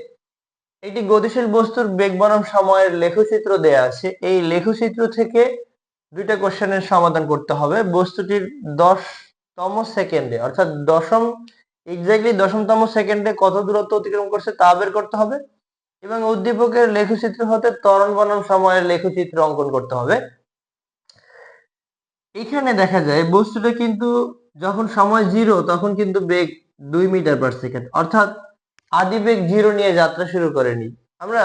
S1: একটি গতিশীল বস্তুর বেগ বনাম সময়ের লেখচিত্র দেয়া আছে। এই লেখচিত্র থেকে দুইটা কোশ্চেনের সমাধান করতে হবে বস্তুটির 10তম সেকেন্ডে, অর্থাৎ এক্স্যাক্টলি 10তম সেকেন্ডে কত দূরত্ব অতিক্রম করছে তা বের করতে হবে এবং উদ্দীপকের লেখচিত্র হতে ত্বরণ বনাম সময়ের লেখচিত্র অঙ্কন করতে হবে। এখানে দেখা যায় বস্তুটা কিন্তু যখন সময় 0 তখন কিন্তু বেগ 2 মিটার পার সেকেন্ড, অর্থাৎ আদি বেগ 0 নিয়ে যাত্রা শুরু করেনি। আমরা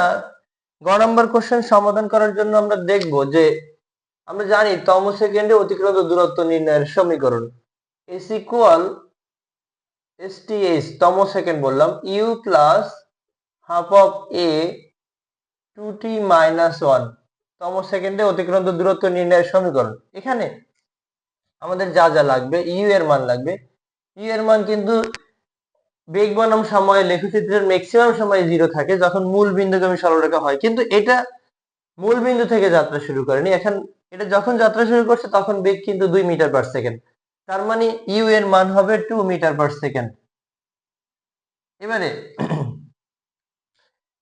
S1: গ নম্বর কোশ্চেন সমাধান করার জন্য আমরা দেখব যে আমরা জানি তম সেকেন্ডে অতিক্রান্ত দূরত্ব নির্ণয়ের সমীকরণ s ইকুয়াল STH তম সেকেন্ড বললাম u plus half of a 2t minus 1 তম সেকেন্ডে অতিক্রান্ত দূরত্ব নির্ণয়ের সমীকরণ। এখানে আমাদের যা যা লাগবে, ইউ এর মান লাগবে। ইউ এর মান কিন্তু বেগ বনাম সময় লেখচিত্রের ম্যাক্সিমাম সময় 0 থাকে যখন মূল বিন্দুগামী সরলরেখা হয়, কিন্তু এটা মূল বিন্দু থেকে যাত্রা শুরু করেনি। এখন এটা যখন যাত্রা শুরু করছে তখন বেগ কিন্তু 2 মিটার পার সেকেন্ড, তার মানে ইউ এর মান হবে 2 মিটার পার সেকেন্ড। এবারে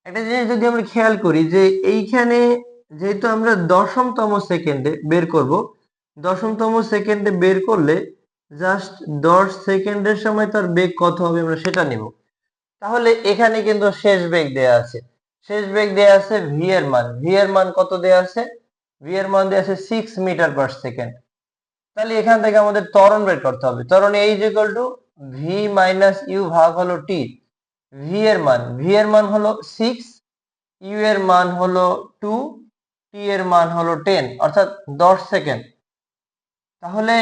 S1: একটা জিনিস যদি আমরা খেয়াল করি যে এইখানে যেহেতু আমরা দশমতম সেকেন্ডে বের করব, দশমতম সেকেন্ডে বের করলে জাস্ট 10 সেকেন্ডের সময় তার বেগ কত হবে আমরা সেটা নিব। তাহলে এখানে কিন্তু শেষ বেগ দেয়া আছে, শেষ বেগ দেয়া আছে ভি এর মান। ভি এর মান কত দেয়া আছে? ভি এর মান দেয়া আছে 6 মিটার পার সেকেন্ড। তাহলে এখান থেকে আমাদের ত্বরণ বের করতে হবে। ত্বরণ a is equal to v minus u ভাগ হলো টি। ভি এর মান হলো 6, ইউ এর মান হলো 2, টি এর মান হলো 10, অর্থাৎ 10 সেকেন্ড। তাহলে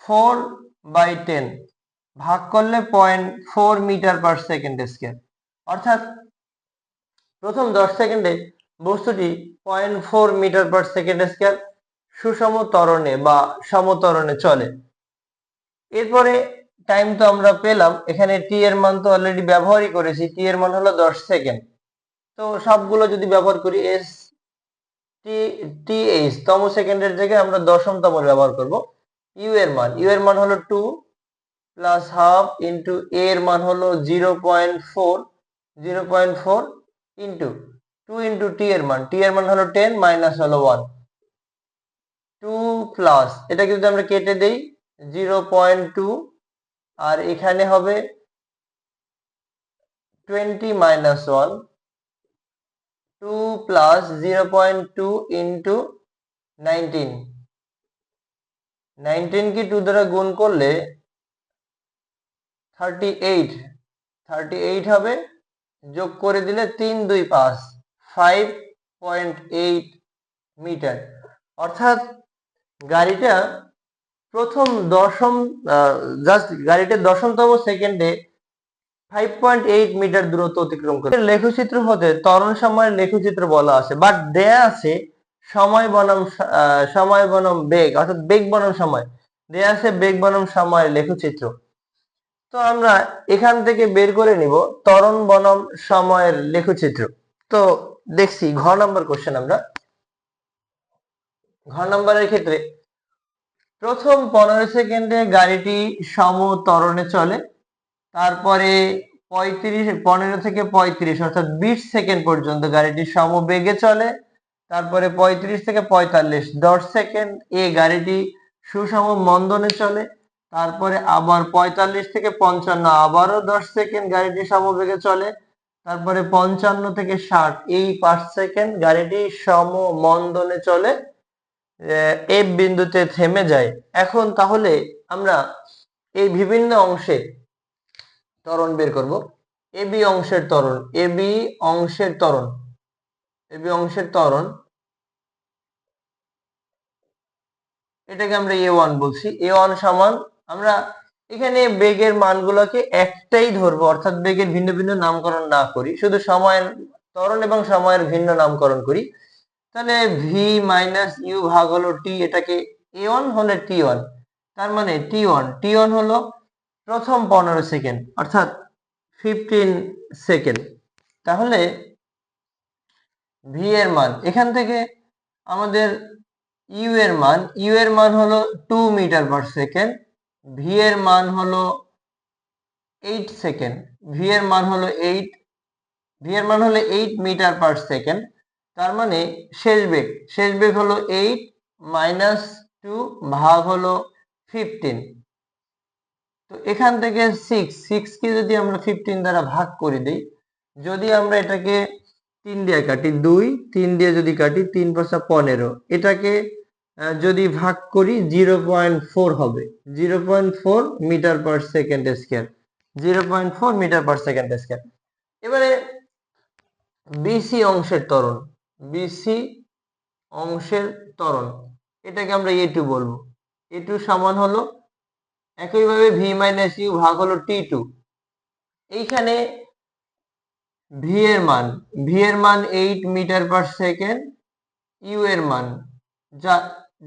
S1: 4/10 ভাগ করলে 0.4 মিটার পার সেকেন্ড স্কয়ার, অর্থাৎ প্রথম 10 সেকেন্ডে বস্তুটি 0.4 মিটার পার সেকেন্ড স্কয়ার সুষম ত্বরণে বা সমত্বরণে চলে। এরপরে টাইম তো আমরা পেলাম, এখানে টি এর মান তো অলরেডি ব্যবহারই করেছি, টি এর মান হলো 10 সেকেন্ড। তো সবগুলো যদি ব্যবহার করি এস টি এইচ তম সেকেন্ডের জায়গায় আমরা দশমতম ব্যবহার করব। ইউ এর মান হলো 2 প্লাস হাফ ইন্টু এ এর মান হলো 0.4 ইন্টু 2 ইন্টু টি এর মান হলো 10 মাইনাস হলো 1, 2 প্লাস এটাকে যদি আমরা কেটে দেই 0.2 আর এখানে হবে 20 মাইনাস 1, 2 প্লাস 0.2 ইন্টু 19, 19 কি 2 দ্বারা গুণ করলে 38 হবে, যোগ করে দিলে 3 2 5, 5.8 মিটার। অর্থাৎ গাড়িটা প্রথম গাড়িটা দশমতম সেকেন্ডে 5.8 মিটার দূরত্ব অতিক্রম করে। লেখচিত্র হতে ত্বরণ সময়ের লেখচিত্র বলা আছে, বাট দেয়া আছে সময় বনাম বেগ, অর্থাৎ বেগ বনাম সময় দেয়া আছে, বেগ বনাম সময়ের লেখচিত্র। তো আমরা এখান থেকে বের করে নিব ত্বরণ বনাম সময়ের লেখচিত্র। তো দেখছি ঘ নম্বর কোশ্চেন। আমরা ঘ নম্বরের ক্ষেত্রে প্রথম 15 সেকেন্ডে গাড়িটি সমত্বরণে চলে, তারপরে 15 থেকে 35 অর্থাৎ 20 সেকেন্ড পর্যন্ত গাড়িটি সমবেগে চলে, তারপরে 35 থেকে 45 10 সেকেন্ড এ গাড়িটি সুষম মন্দনে চলে, তারপরে আবার 45 থেকে 55 আবারও 10 সেকেন্ড গাড়িটি সমবেগে চলে, তারপরে 55 থেকে 60 এই 5 সেকেন্ড গাড়িটি সমমন্দনে চলে, এফ বিন্দুতে থেমে যায়। এখন তাহলে আমরা এই বিভিন্ন অংশে ত্বরণ বের করব। এবি অংশের ত্বরণ, এবি অংশের ত্বরণ এটাকে আমরা a1 বলছি। a1 সমান, আমরা এখানে বেগের মানগুলোকে একটাই ধরবো, অর্থাৎ বেগের ভিন্ন ভিন্ন নামকরণ না করি, শুধু সময়ের ত্বরণ এবং সময়ের ভিন্ন নামকরণ করি। তাহলে ভি মাইনাস ইউ ভাগ হলো টি, এটাকে a1 হলে t1, তার মানে t1 হলো প্রথম 15 সেকেন্ড, অর্থাৎ 15 সেকেন্ড। তাহলে ভি এর মান এখান থেকে আমাদের ইউ এর মান হলো 2 মিটার পার সেকেন্ড, ভি এর মান হলো 8 সেকেন্ড, ভি এর মান হলো 8 মিটার পার সেকেন্ড। তার মানে শেষ বেগ হলো 8 -2 ভাগ হলো 15। তো এখান থেকে 6 কে যদি আমরা 15 দ্বারা ভাগ করে দিই, যদি আমরা এটাকে 3 দিয়ে কাটি, 2 3 দিয়ে যদি কাটি 3 5 15, এটাকে যদি ভাগ করি 0.4 হবে, 0.4 metre per second square, 0.4 metre per second square. এবারে বিসি অংশের ত্বরণ, বিসি অংশের ত্বরণ, এটাকে আমরা A2 বলবো। A2 সমান হলো একইভাবে ভি মাইনাস ইউ ভাগ হলো T2। এইখানে ভি এর মান 8 মিটার পার সেকেন্ড, ইউ এর মান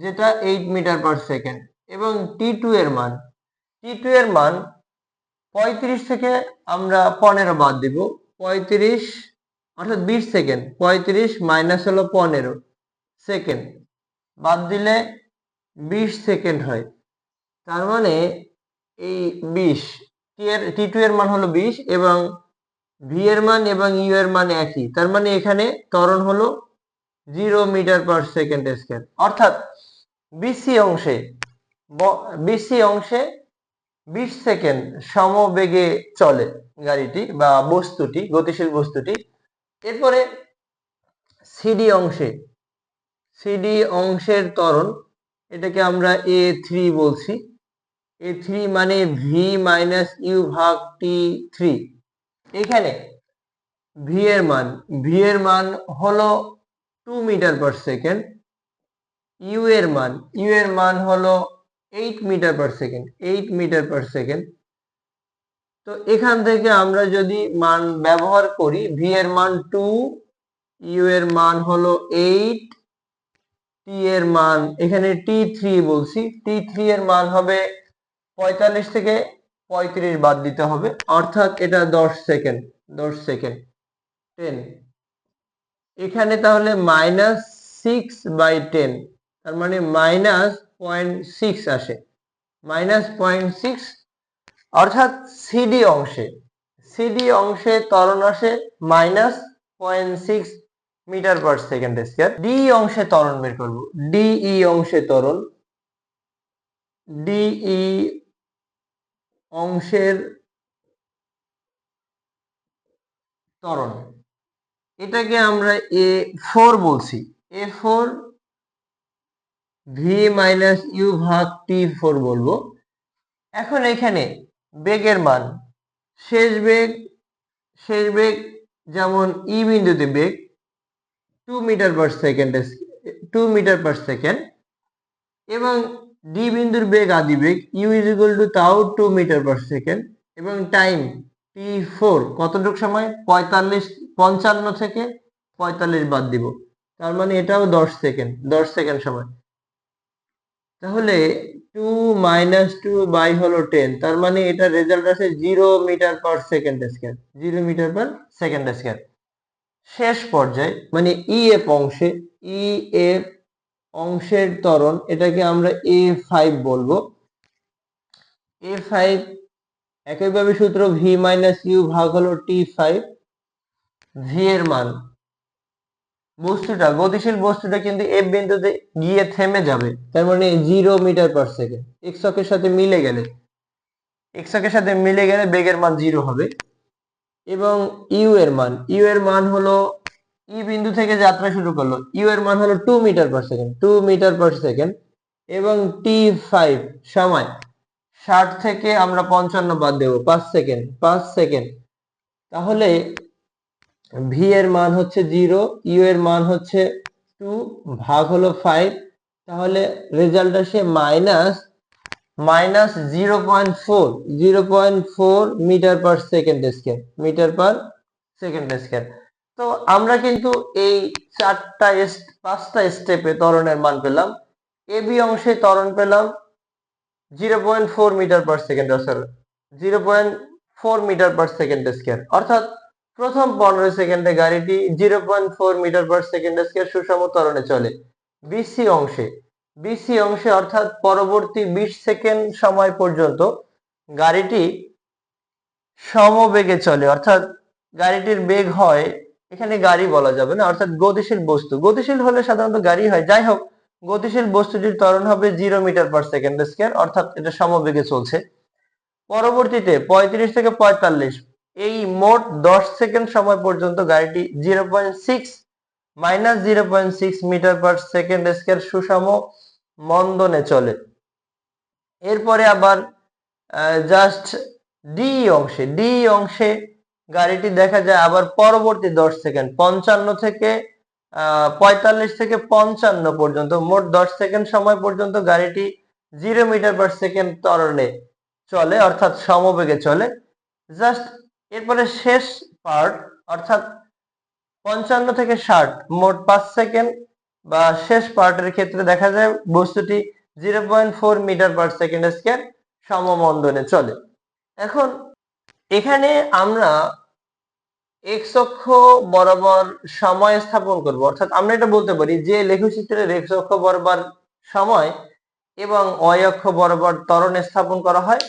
S1: যেটা 8 মিটার পার সেকেন্ড, এবং T2 এর মান 35 থেকে আমরা 15 বাদ দিব, 35 অর্থাৎ 20 সেকেন্ড, 35 মাইনাস হলো 15 সেকেন্ড, বাদ দিলে 20 সেকেন্ড হয়। তার মানে এই 20, T2 এর মান হলো 20 এবং ভি এর মান এবং ইউ এর মান একই, তার মানে এখানে ত্বরণ হলো 0 মিটার পার সেকেন্ড স্কয়ার। অর্থাৎ বিসি অংশে 20 সেকেন্ড সমবেগে চলে গাড়িটি বা বস্তুটি, গতিশীল বস্তুটি। এরপরে সিডি অংশের ত্বরণ, এটাকে আমরা A3 বলছি। A3 মানে ভি মাইনাস ইউ ভাগ T3। এখানে ভি এর মান হলো 2 মিটার পার সেকেন্ড, ইউ এর মান হলো 8 metre per second, 8 metre per second. তো এখান থেকে আমরা যদি মান ব্যবহার করি, ভি এর মান 2, ইউ এর মান হলো 8, টি এর মান এখানে T3 বলছি, T3 এর মান হবে 45 থেকে 35 বাদ দিতে হবে, অর্থাৎ এটা 10 সেকেন্ড, 10 এখানে তাহলে -6/10, তার মানে -0.6 আসে, -0.6। অর্থাৎ সিডি অংশে ত্বরণ আসে -0.6 metre per second square. DE অংশে ত্বরণ বের করব, ডিই অংশে ত্বরণ, ডিই অংশের ত্বরণ, এটাকে আমরা A4 বলছি। A4 ভি মাইনাস ইউ ভাগ T4 বলবো। এখন এখানে বেগের মান, শেষ বেগ যেমন ই বিন্দুতে বেগ 2 মিটার পার সেকেন্ড, এবং ডি বিন্দুর বেগ আদি বেগ ইউ ইজ ইকুয়াল টু তাও 2 মিটার পার সেকেন্ড, এবং টাইম T4 কতটুকু সময়, 55 থেকে 45 বাদ দিব, তার মানে এটাও 10 সেকেন্ড সময়। তাহলে 2 - 2 বাই হলো 10, তার মানে এটা রেজাল্ট আসে 0 metre per second square, 0 metre per second square. শেষ পর্যায়ে মানে ইএফ অংশের ত্বরণ, এটাকে আমরা A5 বলবো। A5 একইভাবে সূত্র ভি মাইনাস ইউ ভাগ হলো T5। ভি এর মান, গতিশীল বস্তুটা কিন্তু এফ বিন্দুতে গিয়ে থেমে যাবে, তার মানে 0 মিটার পার সেকেন্ড, এক্স অক্ষের সাথে মিলে গেলে বেগের মান 0 হবে। এবং ইউ এর মান হলো, ই বিন্দু থেকে যাত্রা শুরু করলো, ইউ এর মান হলো 2 মিটার পার সেকেন্ড, এবং T5 সময় 60 থেকে আমরা 55 বাদ দেব, 5 সেকেন্ড। তাহলে ভি এর মান হচ্ছে 0, ইউ এর মান হচ্ছে 2 ভাগ হলো 5, তাহলে রেজাল্ট আসে -0.4 মিটার পার সেকেন্ড স্কয়ার। তো আমরা কিন্তু এই 5টা স্টেপে ত্বরণের মান পেলাম। এবি অংশে ত্বরণ পেলাম 0.4 metre per second, 0.4 metre per second square. অর্থাৎ প্রথম 15 সেকেন্ডে গাড়িটি 0.4 মিটার পার সেকেন্ড স্কয়ার সুষম ত্বরণে চলে। বিসি অংশে অর্থাৎ পরবর্তী 20 সেকেন্ড সময় পর্যন্ত গাড়িটি সমবেগে চলে, অর্থাৎ গাড়িটির বেগ হয়, এখানে গাড়ি বলা যাবে না, অর্থাৎ গতিশীল বস্তু, গতিশীল হলে সাধারণত গাড়ি হয়, যাই হোক গতিশীল বস্তুটির ত্বরণ হবে 0 মিটার পার সেকেন্ড স্কয়ার, অর্থাৎ এটা সমবেগে চলছে। পরবর্তীতে 35 থেকে 45 এই মোট 10 সেকেন্ড সময় পর্যন্ত গাড়িটি 0.6 মিটার পার সেকেন্ড স্কয়ার সুষম মন্দনে চলে। এরপরে আবার জাস্ট ডি অংশে গাড়িটি দেখা যায় আবার পরবর্তী 10 সেকেন্ড 55 থেকে 45 থেকে 55 পর্যন্ত মোট 10 সেকেন্ড সময় পর্যন্ত গাড়িটি 0 মিটার পার সেকেন্ড ত্বরণে চলে, অর্থাৎ সমবেগে চলে। জাস্ট এরপরে শেষ পার্ট অর্থাৎ 55 থেকে 60 মোট 5 সেকেন্ড বা শেষ পার্টের ক্ষেত্রে দেখা যায় বস্তুটি 0.4 মিটার পার সেকেন্ড স্কয়ার সমমন্দনে চলে। এখন এখানে আমরা এক্স অক্ষ বরাবর সময় স্থাপন করব, অর্থাৎ আমরা এটা বলতে পারি যে লেখচিত্রের এক্স অক্ষ বরাবর সময় এবং ওয়াই অক্ষ বরাবর ত্বরণ স্থাপন করা হয়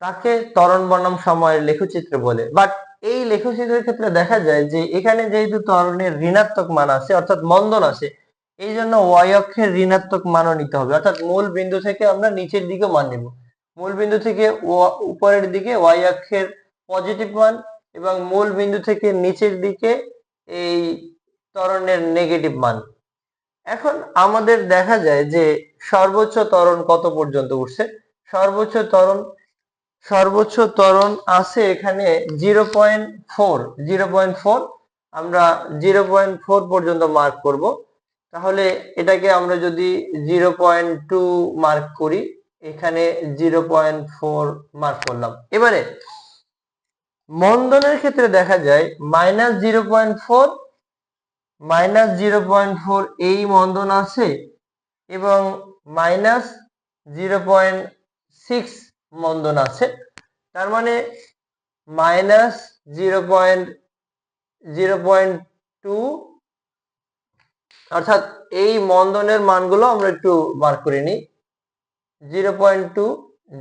S1: তাকে ত্বরণ বনাম সময়ের লেখচিত্র বলে। বাট এই লেখচিত্রের ক্ষেত্রে দেখা যায় যে এখানে যেহেতু ত্বরণের ঋণাত্মক মান আছে অর্থাৎ মন্দন আছে, এই জন্য ওয়াই অক্ষের ঋণাত্মক মানও নিতে হবে, অর্থাৎ মূল বিন্দু থেকে আমরা নিচের দিকে মান নিব। মূল বিন্দু থেকে উপরের দিকে ওয়াই অক্ষের পজিটিভ মান এবং মূল বিন্দু থেকে নিচের দিকে এই ত্বরণের নেগেটিভ মান। এখন আমাদের দেখা যায় যে সর্বোচ্চ ত্বরণ কত পর্যন্ত উঠছে। সর্বোচ্চ ত্বরণ আছে এখানে 0.4। আমরা 0.4 পর্যন্ত মার্ক করব। তাহলে এটাকে আমরা যদি 0.2 মার্ক করি, এখানে 0.4 মার্ক করলাম। এবারে মন্দনের ক্ষেত্রে দেখা যায় -0.4 এই মন্দন আছে এবং -0.6 মন্দন আছে। তার মানে -0.2, অর্থাৎ এই মন্দনের মানগুলো আমরা একটু মার্ক করে নিই। 0.2,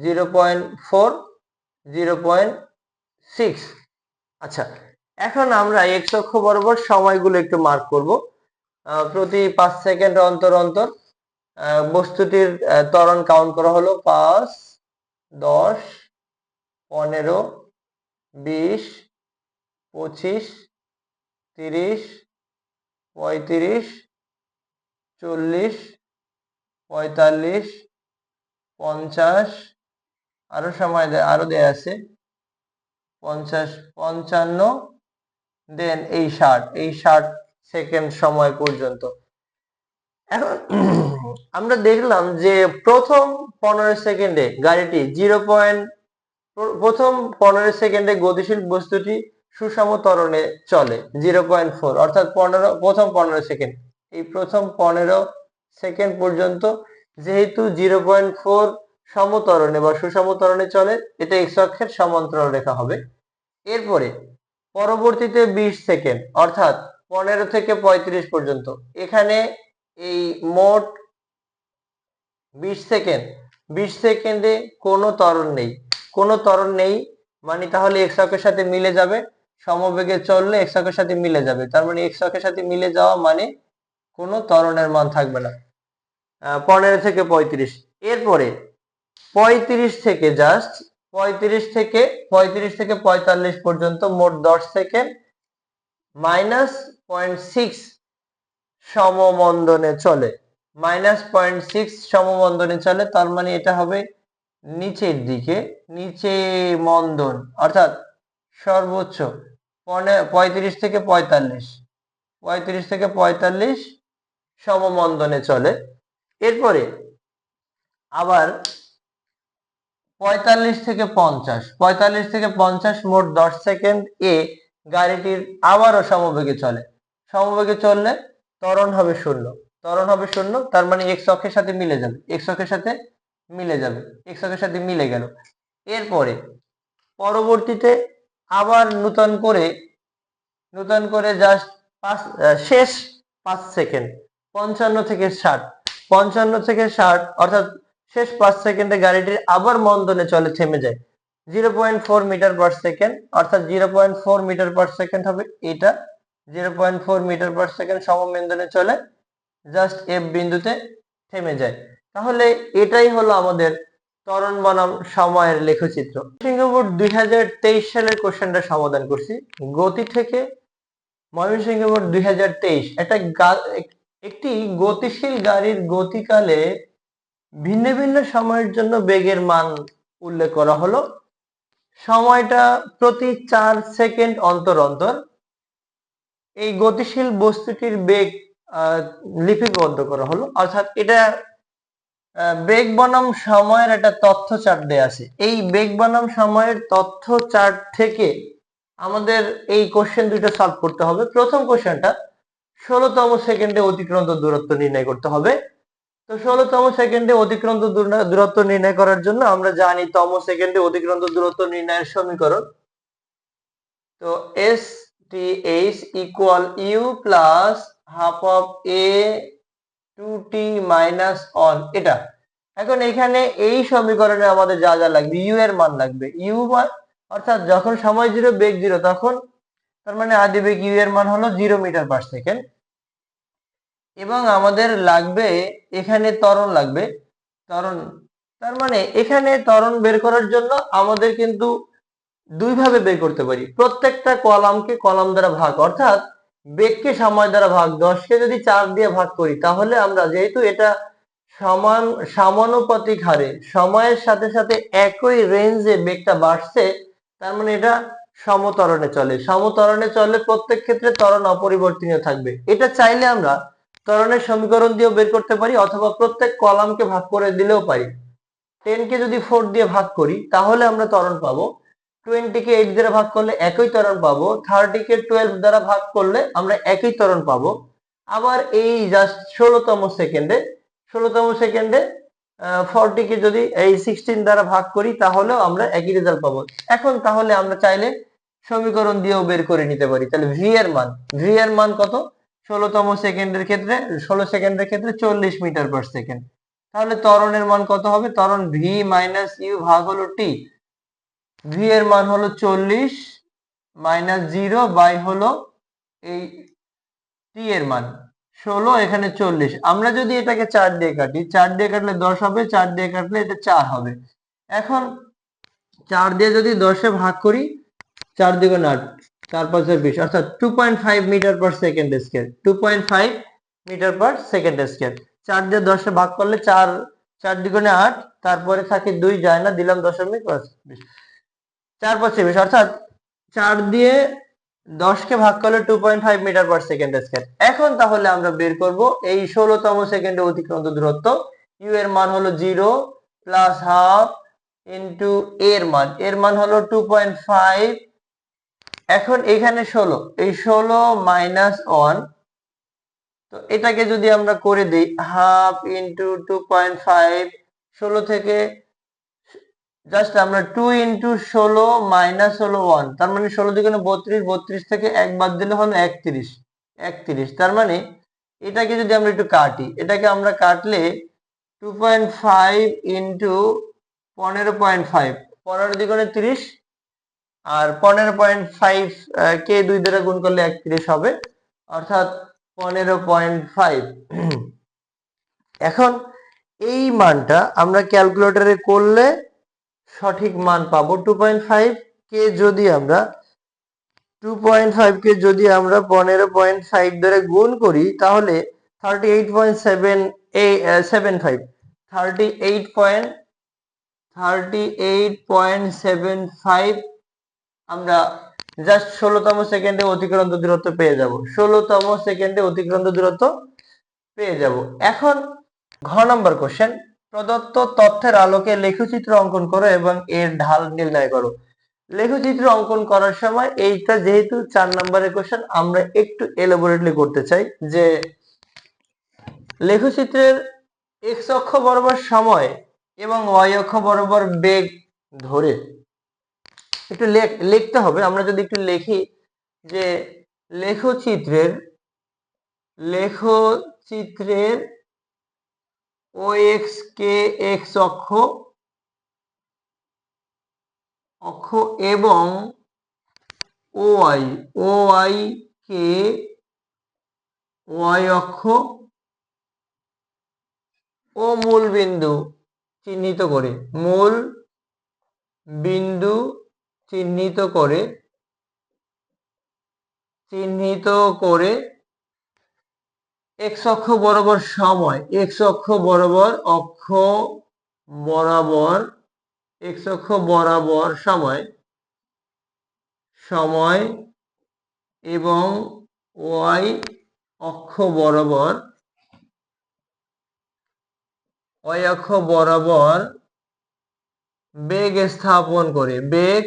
S1: 0.4, 0.6। আচ্ছা, এখন আমরা এক্স অক্ষ বরাবর সময়গুলো একটু মার্ক করব। প্রতি 5 সেকেন্ড অন্তর অন্তর বস্তুটির ত্বরণ কাউন্ট করা হলো 5, 10, 15, 20, 25, 30, 35, 40, 45, 50, আরো সময় আরো দেয়া আছে 50, 55, দেন এই 60 সেকেন্ড সময় পর্যন্ত। এখন আমরা দেখলাম যে প্রথম 15 সেকেন্ডে গাড়িটি প্রথম 15 সেকেন্ডে গতিশীল বস্তুটি সুষম ত্বরণে চলে 0.4, অর্থাৎ প্রথম 15 সেকেন্ড। এই প্রথম 15 সেকেন্ড পর্যন্ত যেহেতু 0.4 সমত্বরণে বা সুষম ত্বরণে চলে, এটা এক্স অক্ষের সমান্তরাল রেখা হবে। এরপরে পরবর্তীতে 20 সেকেন্ড অর্থাৎ 15 থেকে 35 পর্যন্ত, এখানে এই মোট 20 সেকেন্ডে কোনো ত্বরণ নেই মানে তাহলে এক্স অক্ষের সাথে মিলে যাবে, সমবেগে চললে এক্স অক্ষের সাথে মিলে যাবে, তার মানে এক্স অক্ষের সাথে মিলে যাওয়া মানে কোনো ত্বরণের মান থাকবে না। 15 থেকে 35, এরপরে 35 থেকে 45 পর্যন্ত মোট 10 সেকেন্ড -0.6 সমমন্দনে চলে। -0.6 সমমন্দনে চলে, তার মানে এটা হবে নিচের দিকে, নিচে মন্দন, অর্থাৎ সর্বোচ্চ 35 থেকে 45 সমমন্দনে চলে। এরপরে আবার 45 থেকে 50 মোট 10 সেকেন্ড এ গাড়িটির আবারও সমবেগে চললে ত্বরণ হবে শূন্য, তার মানে এক্স অক্ষের সাথে মিলে গেল। এরপরে পরবর্তীতে আবার নূতন করে জাস্ট শেষ 5 সেকেন্ড 55 থেকে 60 অর্থাৎ শেষ 5 সেকেন্ডে গাড়িটির আবার মন্দনে চলে, থেমে যায় 0.4 মিটার পার সেকেন্ড, অর্থাৎ 0.4 মিটার পার সেকেন্ড হবে এটা। 0.4 মিটার পার সেকেন্ড সমমন্দনে চলে জাস্ট এফ বিন্দুতে থেমে যায়। তাহলে এটাই হলো আমাদের ত্বরণ বনাম সময়ের লেখচিত্র। ময়মনসিংহ বোর্ড 2023 সালের কোশ্চেনটা সমাধান করছি। গতি থেকে ময়মনসিংহ বোর্ড 2023 একটি গতিশীল গাড়ির গতিকালে ভিন্ন ভিন্ন সময়ের জন্য বেগের মান উল্লেখ করা হলো। সময়টা প্রতি 4 সেকেন্ড অন্তর অন্তর। এই গতিশীল বস্তুটির বেগ লিপিবদ্ধ করা হলো, অর্থাৎ এটা বেগ বনাম সময়ের একটা তথ্য চার্ট দেয়া আছে। এই বেগ বনাম সময়ের তথ্য চার্ট থেকে আমাদের এই কোশ্চেন দুটো সলভ করতে হবে। প্রথম কোশ্চেনটা 16তম সেকেন্ডে অতিক্রান্ত দূরত্ব নির্ণয় করতে হবে। তো 16তম সেকেন্ডে অতিক্রান্ত দূরত্ব নির্ণয় করার জন্য আমরা জানি তম সেকেন্ডে অতিক্রান্ত দূরত্ব নির্ণয়ের সমীকরণ। তো S T H equal U plus half of A two T minus one, এটা। এখন এখানে এই সমীকরণে আমাদের যা যা লাগবে, ইউ এর মান লাগবে। ইউ অর্থাৎ যখন সময় 0 বেগ 0 তখন তার মানে আদি বেগ ইউ এর মান হলো 0 মিটার পার সেকেন্ড। এবং আমাদের লাগবে এখানে ত্বরণ লাগবে, ত্বরণ। তার মানে এখানে ত্বরণ বের করার জন্য আমাদের কিন্তু দুই ভাবে বের করতে পারি। প্রত্যেকটা কলামকে কলাম দ্বারা ভাগ, অর্থাৎ বেগকে সময় দ্বারা ভাগ। 10কে যদি 4 দিয়ে ভাগ করি তাহলে আমরা, যেহেতু এটা সমানুপাতিক হারে সময়ের সাথে সাথে একই রেঞ্জে বেগটা বাড়ছে, তার মানে এটা সমত্বরণে চলে। সমত্বরণে চলে প্রত্যেক ক্ষেত্রে ত্বরণ অপরিবর্তনীয় থাকবে। এটা চাইলে আমরা ত্বরণের সমীকরণ দিয়েও বের করতে পারি, অথবা প্রত্যেক কলামকে ভাগ করে দিলেও পারি। 10কে যদি 4 দিয়ে ভাগ করি তাহলে আমরা ত্বরণ পাবো। 20কে 8 দ্বারা ভাগ করলে একই ত্বরণ পাবো। 30কে 12 দ্বারা ভাগ করলে আমরা একই ত্বরণ পাবো। আবার এই জাস্ট 16তম সেকেন্ডে 40কে যদি এই 16 দ্বারা ভাগ করি তাহলেও আমরা একই রেজাল্ট পাবো। এখন তাহলে আমরা চাইলে সমীকরণ দিয়েও বের করে নিতে পারি। তাহলে ভি এর মান কত? 16তম সেকেন্ডের ক্ষেত্রে 16 সেকেন্ডের ক্ষেত্রে 40 মিটার পার সেকেন্ড। তাহলে ত্বরণের মান কত হবে? ত্বরণ ভি মাইনাস ইউ ভাগ হলো টি। ভি এর মান হলো 40 মাইনাস 0 বাই হলো এই টি এর মান 16, এখানে 40। আমরা যদি এটাকে 4 দিয়ে কাটি, 4 দিয়ে কাটলে 10 হবে, 4 দিয়ে কাটলে এটা 4 হবে। এখন 4 দিয়ে যদি 10-এ ভাগ করি, 4 দ্বিগুণ 8, 4 5 20, অর্থাৎ 2.5 metre per second square. 2.5 metre per second square. 4 দিয়ে 10-এ ভাগ করলে 4 দ্বিগুণে 8, তারপরে থাকে 2 যায় না, দিলাম দশমিক, 4 5 20, অর্থাৎ 4 দিয়ে 10কে ভাগ করলে 2.5 মিটার পার সেকেন্ড স্কয়ার। এখন তাহলে আমরা বের করব এই 16তম সেকেন্ডে অতিক্রান্ত দূরত্ব। ইউ এর মান হলো 0 প্লাস হাফ ইনটু এর মান হলো 2.5। এখন এখানে 16, এই 16 মাইনাস 1, তো এটাকে যদি আমরা করে দিই হাফ ইনটু 2.5, 16 থেকে জাস্ট আমরা 2 ইনটু 16 মাইনাস হলো 1, তার মানে 16 দ্বিগুণে 32, 32 থেকে 1 বাদ দিলে হলো 31। তার মানে এটাকে যদি আমরা একটু কাটি, এটাকে আমরা কাটলে 2.5 ইনটু 15.5, 15 দ্বিগুণে 30, আর 15.5 কে 2 দ্বারা গুণ করলে 31 হবে, অর্থাৎ 15.5। এখন এই মানটা আমরা ক্যালকুলেটরে করলে সঠিক মান পাবো। 2.5 কে যদি আমরা 15.5 দ্বারা গুণ করি তাহলে 38.75 38.75 আমরা জাস্ট 16তম সেকেন্ডে অতিক্রান্ত দূরত্ব পেয়ে যাব। 16তম সেকেন্ডে অতিক্রান্ত দূরত্ব পেয়ে যাব। এখন ঘ নম্বর কোশ্চেন, প্রদত্ত তথ্যের আলোকে লেখচিত্র অঙ্কন করো এবং এর ঢাল নির্ণয় করো। লেখচিত্র অঙ্কন করার সময় এইটা যেহেতু 4 নম্বরের কোশ্চেন, আমরা একটু এলাবোরেটলি করতে চাই যে লেখচিত্রের এক্স অক্ষ বরাবর সময় এবং ওয়াই অক্ষ বরাবর বেগ ধরে একটু লিখতে হবে। আমরা যদি একটু লিখি যে লেখচিত্রের ও এক্স কে এক্স অক্ষ এবং ওয়াই কে ওয়াই অক্ষ ও মূল বিন্দু চিহ্নিত করে, মূল বিন্দু চিহ্নিত করে এক্স অক্ষ বরাবর সময়, এক্স অক্ষ বরাবর এক্স অক্ষ বরাবর সময় এবং ওয়াই অক্ষ বরাবর বেগ স্থাপন করে, বেগ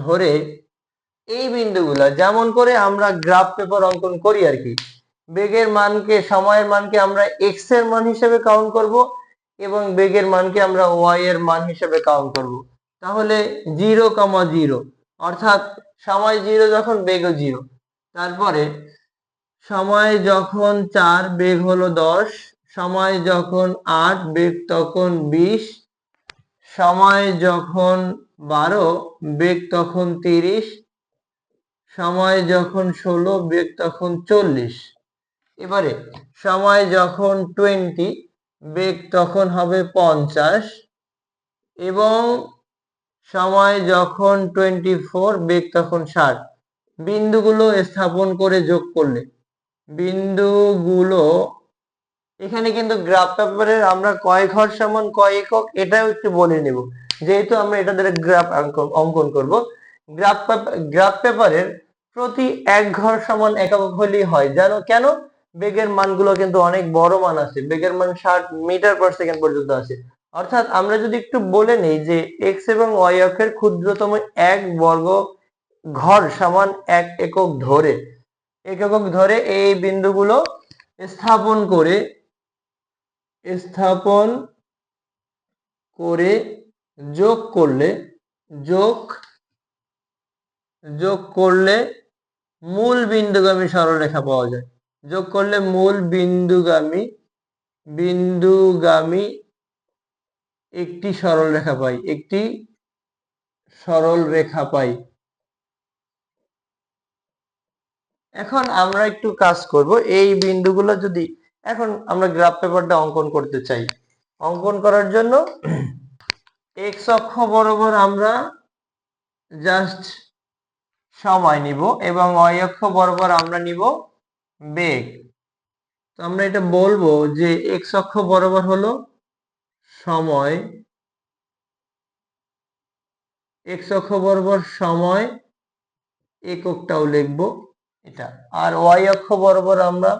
S1: ধরে এই বিন্দুগুলা, যেমন করে আমরা গ্রাফ পেপার অঙ্কন করি আর কি, বেগের মানকে, সময়ের মানকে আমরা এক্স এর মান হিসেবে কাউন্ট করব এবং বেগের মানকে আমরা ওয়াই এর মান হিসেবে কাউন্ট করব। তাহলে 0,0 অর্থাৎ সময় 0 যখন বেগও 0, তারপরে সময় যখন 4 বেগ হলো 10, সময় যখন 8 বেগ তখন 20, সময় যখন 12 বেগ তখন 30, সময় যখন 16 বেগ তখন 40। এবারে সময় যখন 20 বেগ তখন হবে 50 এবং সময় যখন 24 বেগ তখন 60। বিন্দুগুলো স্থাপন করে যোগ করলে বিন্দুগুলো, এখানে কিন্তু গ্রাফ পেপারের আমরা কয় ঘর সমান কয় একক এটাও একটু বলে নেব, যেহেতু আমরা এটা দ্বারা গ্রাফ অঙ্কন করব। গ্রাফ পেপারের প্রতি এক ঘর সমান একক হলেই হয়, জানো কেন? বেগের মানগুলো কিন্তু অনেক বড় মান আছে, বেগের মান 60 মিটার পার সেকেন্ড পর্যন্ত আছে। অর্থাৎ আমরা যদি একটু বলে নেই যে এক্স এবং ওয়াই অক্ষের ক্ষুদ্রতম এক বর্গ ঘর সমান এক একক ধরে এই বিন্দুগুলো স্থাপন করে যোগ করলে মূল বিন্দুগামী সরলরেখা পাওয়া যায়। যোগ করলে মূল বিন্দুগামী একটি সরলরেখা পাই। এখন আমরা একটু কাজ করব, এই বিন্দুগুলো যদি এখন আমরা গ্রাফ পেপারটা অঙ্কন করতে চাই, অঙ্কন করার জন্য এক্স অক্ষ বরাবর আমরা জাস্ট সময় নিব এবং ওয়াই অক্ষ বরাবর আমরা নিব বেগ। তো আমরা এটা বলবো যে এক্স অক্ষ বরাবর হলো সময়, এক্স অক্ষ বরাবর সময় এককটাও লিখবো এটা, আর ওয়াই অক্ষ বরাবর আমরা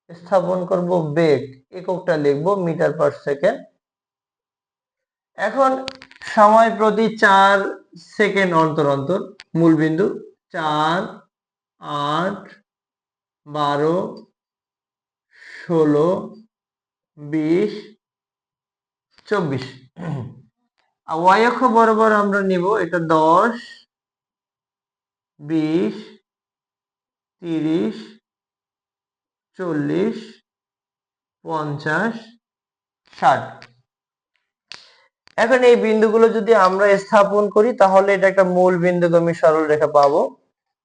S1: স্থাপন করব বেগ, এককটা লিখবো মিটার পার সেকেন্ড। এখন সময় প্রতি 4 সেকেন্ড অন্তর অন্তর মূল বিন্দু 4, 8, 12, 16, 20, 24। আর ওয়াই অক্ষ বরাবর আমরা নিব এটা 10, 20, 30, 40, 50, 60। এখন এই বিন্দুগুলো যদি আমরা স্থাপন করি তাহলে এটা একটা মূল বিন্দুগামী সরলরেখা পাবো।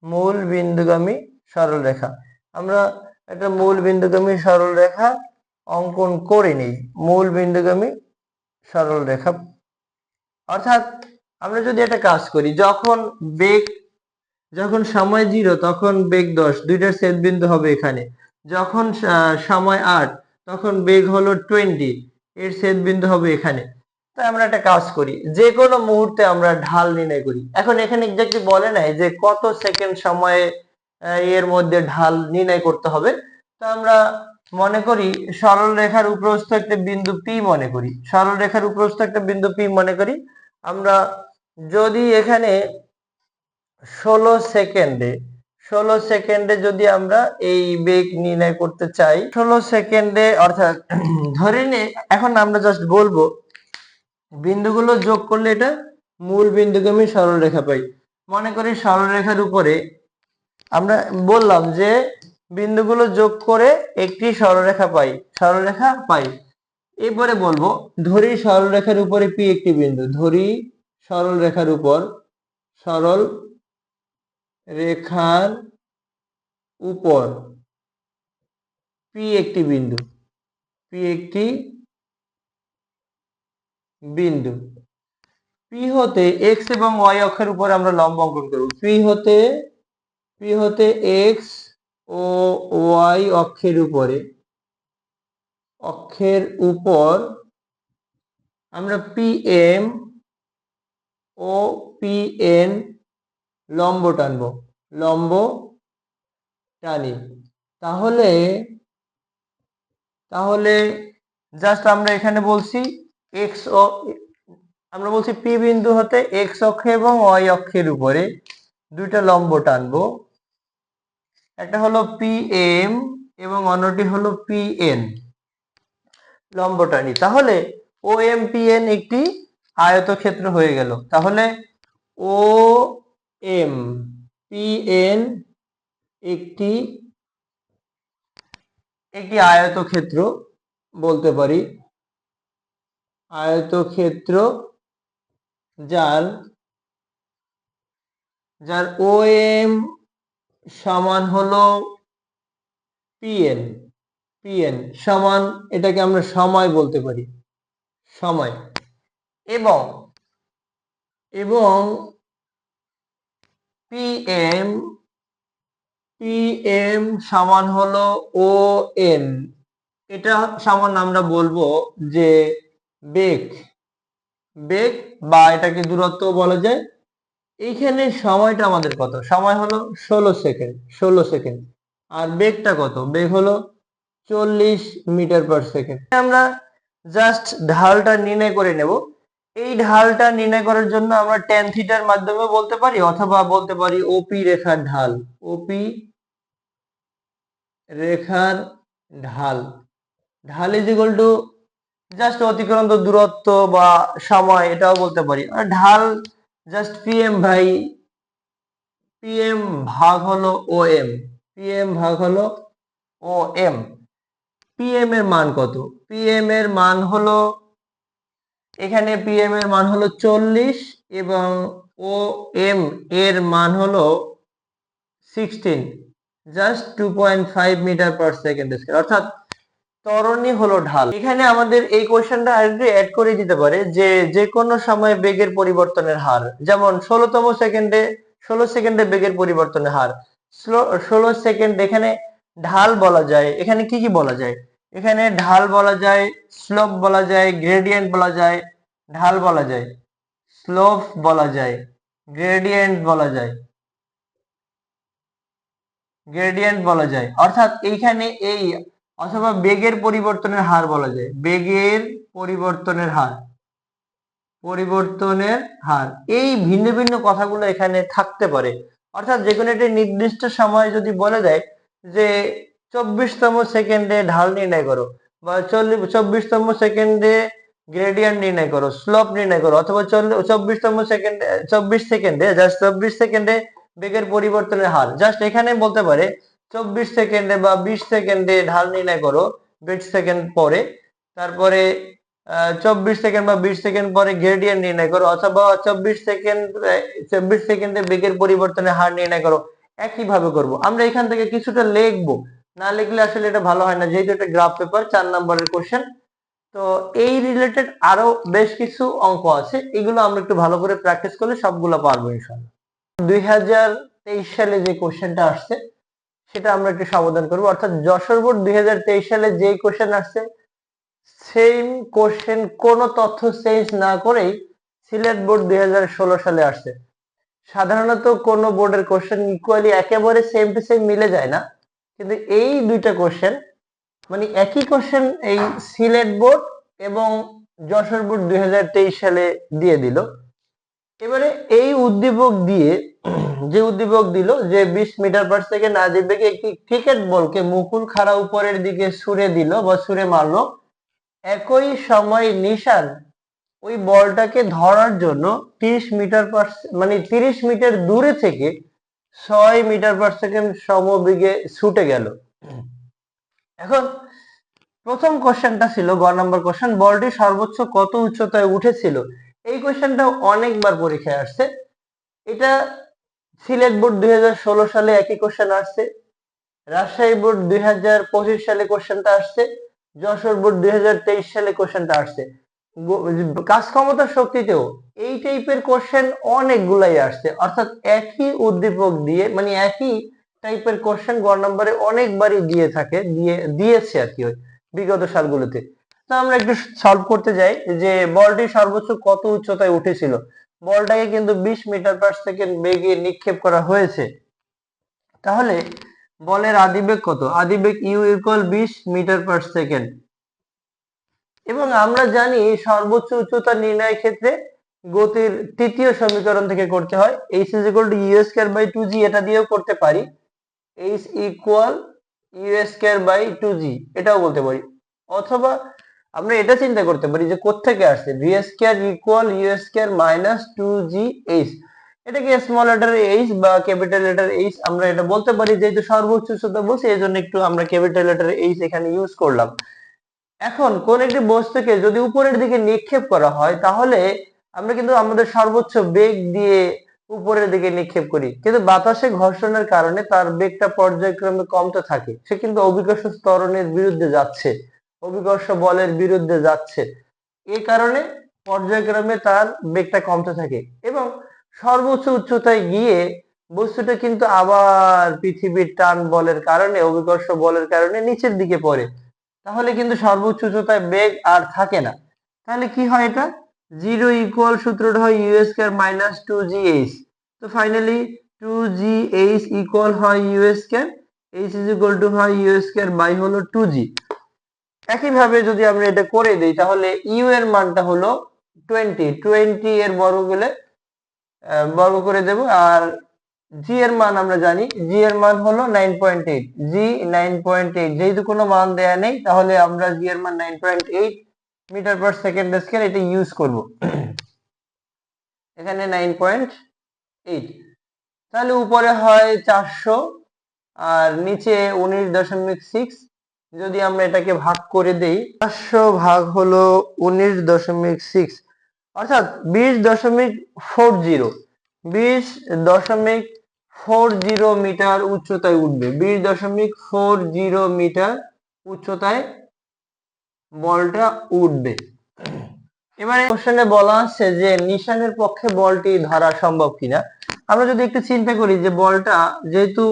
S1: মূল বিন্দুগামী সরলরেখা, আমরা একটা মূল বিন্দুগামী সরলরেখা অঙ্কন করে নিই। মূল বিন্দুগামী সরলরেখা অর্থাৎ আমরা যদি একটা কাজ করি, যখন সময় 0 তখন বেগ 10, দুইটার ছেদ বিন্দু হবে এখানে। যখন সময় 8 তখন বেগ হলো 20, এর ছেদ বিন্দু হবে এখানে। তাই আমরা একটা কাজ করি, যে কোনো মুহূর্তে আমরা ঢাল নির্ণয় করি। এখন এখানে এক্স্যাক্টলি বলে নাই যে কত সেকেন্ড সময়ে এর মধ্যে ঢাল নির্ণয় করতে হবে। তো আমরা মনে করি সরলরেখার উপরস্থ একটা বিন্দু পি মনে করি, সরলরেখার উপরস্থ একটা বিন্দু পি মনে করি। আমরা যদি এখানে 16 সেকেন্ডে যদি আমরা এই বেগ নির্ণয় করতে চাই, 16 সেকেন্ডে অর্থাৎ ধরে নে, এখন আমরা জাস্ট বলবো বিন্দুগুলো যোগ করলে এটা মূল বিন্দুগামী সরলরেখা পাই। মনে করি সরলরেখার উপরে আমরা বললাম যে বিন্দুগুলো যোগ করে একটি সরলরেখা পাই। এরপরে বলবো ধরি সরলরেখার উপরে পি একটি বিন্দু, ধরি সরলরেখার উপর পি একটি বিন্দু, পি একটি বিন্দু। পি হতে এক্স এবং ওয়াই অক্ষের উপরে আমরা লম্ব অঙ্কন করব। পি হতে এক্স ও ওয়াই অক্ষের উপর আমরা পি এম ও পি এন লম্ব টানবো, লম্ব টানি। তাহলে জাস্ট আমরা এখানে বলছি এক্স ও আমরা বলছি পি বিন্দু হতে এক্স অক্ষ এবং ওয়াই অক্ষের উপরে দুইটা লম্ব টানবো, একটা হলো পি এম এবং অন্যটি হলো পি এন, লম্ব টানি। তাহলে ও এম পি এন একটি আয়তক্ষেত্র হয়ে গেল। তাহলে ও এম পি এন একটি আয়তক্ষেত্র বলতে পারি, আয়তক্ষেত্র যার ও এম সমান হলো পিএন, সমান, এটাকে আমরা সময় বলতে পারি, সময়, এবং পিএম সমান হলো ও এন, এটা সমান আমরা বলবো যে বেগ বা এটাকে দূরত্ব বলা যায়। এইখানে সময়টা আমাদের কত? সময় হলো 16 সেকেন্ড, আর বেগটা কত? বেগ হলো 40 মিটার পার সেকেন্ড। আমরা জাস্ট ঢালটা নির্ণয় করে নেব। এই ঢালটা নির্ণয় করার জন্য আমরা ট্যান থিটার মাধ্যমে বলতে পারি, অথবা বলতে পারি ওপি রেখার ঢাল, ঢাল ইজ ইকুয়াল টু জাস্ট অতিক্রান্ত দূরত্ব বা সময়, এটাও বলতে পারি। আর ঢাল জাস্ট পিএম ভাগ হলো ও এম, পিএম এর মান কত? পিএম এর মান হলো, এখানে পিএম এর মান হলো 40 এবং ও এম এর মান হলো 16, just 2.5 metre per second square, অর্থাৎ ত্বরণই হলো ঢাল। এখানে আমাদের এই কোশ্চেনটা আরেকটু অ্যাড করে দিতে পারে যে কোনো সময় বেগের পরিবর্তনের হার, যেমন 16 সেকেন্ডে বেগের পরিবর্তনের হার 16 সেকেন্ড। এখানে ঢাল বলা যায়, এখানে কি কি বলা যায়? এখানে ঢাল বলা যায়, স্লোপ বলা যায়, গ্রেডিয়েন্ট বলা যায়, ঢাল বলা যায়, স্লোপ বলা যায়, গ্রেডিয়েন্ট বলা যায়, অর্থাৎ এইখানে এই অথবা বেগের পরিবর্তনের হার বলা যায়, বেগের পরিবর্তনের হার। এই ভিন্ন ভিন্ন কথাগুলো এখানে থাকতে পারে। অর্থাৎ যে কোনো একটি নির্দিষ্ট সময় যদি বলে দেয় যে 24তম সেকেন্ডে ঢাল নির্ণয় করো, বা 24তম সেকেন্ডে গ্রেডিয়েন্ট নির্ণয় করো, স্লোপ নির্ণয় করো, অথবা 24 সেকেন্ডে বেগের পরিবর্তনের হার, জাস্ট এখানে বলতে পারে 24 সেকেন্ডে বা 20 সেকেন্ডে ঢাল নির্ণয় করো 20 সেকেন্ড পরে, তারপরে 24 সেকেন্ড বা 20 সেকেন্ড পরে গ্রেডিয়েন্ট নির্ণয় করো, অথবা 24 সেকেন্ডে বেগের পরিবর্তনের হার নির্ণয় করো। একইভাবে করব। আমরা এখান থেকে কিছুটা লিখবো, না লিখলে আসলে এটা ভালো হয় না, যেহেতু এটা গ্রাফ পেপার 4 নম্বরের কোশ্চেন। তো এই রিলেটেড আরো বেশ কিছু অঙ্ক আছে, এগুলো আমরা একটু ভালো করে প্র্যাকটিস করলে সবগুলো পারবো ইনশাআল্লাহ। 2023 সালে যে কোশ্চেনটা আসছে সেটা আমরা একটু সমাধান করবো, অর্থাৎ যশোর বোর্ড 2023 সালে যে কোশ্চেন আসছে সেম কোশ্চেন কোনো তথ্য চেঞ্জ না করেই সিলেট বোর্ড 2016 সালে আসছে। সাধারণত কোন বোর্ডের কোশ্চেন ইকুয়ালি একেবারে সেম টু সেম মিলে যায় না, কিন্তু এই দুইটা কোশ্চেন মানে একই কোশ্চেন এই সিলেট বোর্ড এবং যশোর বোর্ড 2023 সালে দিয়ে দিল। এবারে এই উদ্দীপক দিয়ে যে উদ্দীপক দিল যে 20 মিটার পার সেকেন্ড আদি বেগে একটি ক্রিকেট বলকে মুকুল খাড়া উপরের দিকে ছুড়ে দিল বা ছুড়ে মারলো, একই সময় নিশান ওই বলটাকে ধরার জন্য 30 মিটার পার মানে 30 মিটার দূরে থেকে 6 মিটার পার সেকেন্ড সমবেগে ছুটে গেল। এখন প্রথম কোশ্চেনটা ছিল গ নাম্বার কোশ্চেন, বলটি সর্বোচ্চ কত উচ্চতায় উঠেছিল। এই কোশ্চেনটা অনেকবার পরীক্ষায় আসছে। এটা সিলেট বোর্ড 2016 সালে একই কোশ্চেন আসছে, রাজশাহী বোর্ড 2025 সালে কোশ্চেনটা আসছে, যশোর বোর্ড 2023 সালে কোশ্চেনটা আসছে। কাজ ক্ষমতার শক্তিতেও এই টাইপের কোশ্চেন অনেকগুলাই আসছে, অর্থাৎ একই উদ্দীপক দিয়ে মানে একই টাইপের কোশ্চেন গ নম্বরে অনেকবারই দিয়েছে আর কি বিগত সালগুলোতে। তো আমরা একটু সলভ করতে যাই যে বলটি সর্বোচ্চ কত উচ্চতায় উঠেছিল। বলটাকে কিন্তু 20 মিটার পার সেকেন্ড বেগে নিক্ষেপ করা হয়েছে। তাহলে বলের আদিবেগ কত? আদিবেগ u equal 20 metre per second. এবং আমরা জানি সর্বোচ্চ উচ্চতা নির্ণয়ের ক্ষেত্রে গতির তৃতীয় সমীকরণ থেকে করতে হয়, h is equal to U square by 2g, এটা দিয়েও করতে পারি। h equal U square by 2g, এটাও বলতে পারি। অথবা আমরা এটা চিন্তা করতে পারি যে কোত্থেকে আসছে, V square equal U square minus 2gh, এটাকে স্মল লেটার h বা ক্যাপিটাল লেটার h আমরা এটা বলতে পারি, যেহেতু সর্বোচ্চ উচ্চতা বলছি এই জন্য একটু আমরা ক্যাপিটাল লেটার h এখানে ইউজ করলাম। এখন কোন একটি বস্তুকে যদি উপরের দিকে নিক্ষেপ করা হয় তাহলে আমরা কিন্তু আমাদের সর্বোচ্চ বেগ দিয়ে উপরের দিকে নিক্ষেপ করি, কিন্তু বাতাসে ঘর্ষণের কারণে তার বেগটা পর্যায়ক্রমে কমতে থাকে, সে কিন্তু অভিকর্ষ ত্বরণের বিরুদ্ধে যাচ্ছে, অভিকর্ষ বলের বিরুদ্ধে যাচ্ছে, এই কারণে পর্যায়ক্রমে তার বেগটা কমতে থাকে এবং সর্বোচ্চ উচ্চতায় গিয়ে বস্তুটা কিন্তু আবার পৃথিবীর টান বলের কারণে, অভিকর্ষ বলের কারণে নিচের দিকে পড়ে। তাহলে কিন্তু সর্বোচ্চ উচ্চতায় বেগ আর থাকে না। তাহলে কি হয়, এটা জিরো ইকুয়াল, সূত্রটা হয় ইউ স্কয়ার মাইনাস 2gh। তো ফাইনালি 2gh ইকুয়াল হয় U square, h is equal to হয় ইউ স্কয়ার বাই হলো 2g। একইভাবে যদি আমরা এটা করে দেই তাহলে ইউ এর মানটা হলো 20 এর বর্গ করে দেব, আর জি এর মান আমরা জানি, জি এর মান হলো 9.8, জি 9.8, যেহেতু কোনো মান দেয়া নেই তাহলে আমরা জি এর মান 9.8 মিটার পার সেকেন্ড স্কয়ার এটা ইউজ করব এখানে 9.8। তাহলে উপরে হয় 400 আর নিচে 19.6। যদি আমরা এটাকে ভাগ করে দেই, 400 ভাগ হলো 19.6, অর্থাৎ 20.40, 20.40 মিটার উচ্চতায় উঠবে, 20.40 মিটার উচ্চতায় বলটা উঠবে। এবারে কোশ্চেনে বলা আছে যে নিশানের পক্ষে বলটি ধরা সম্ভব কিনা। আমরা যদি একটু চিন্তা করি যে বলটা যেহেতু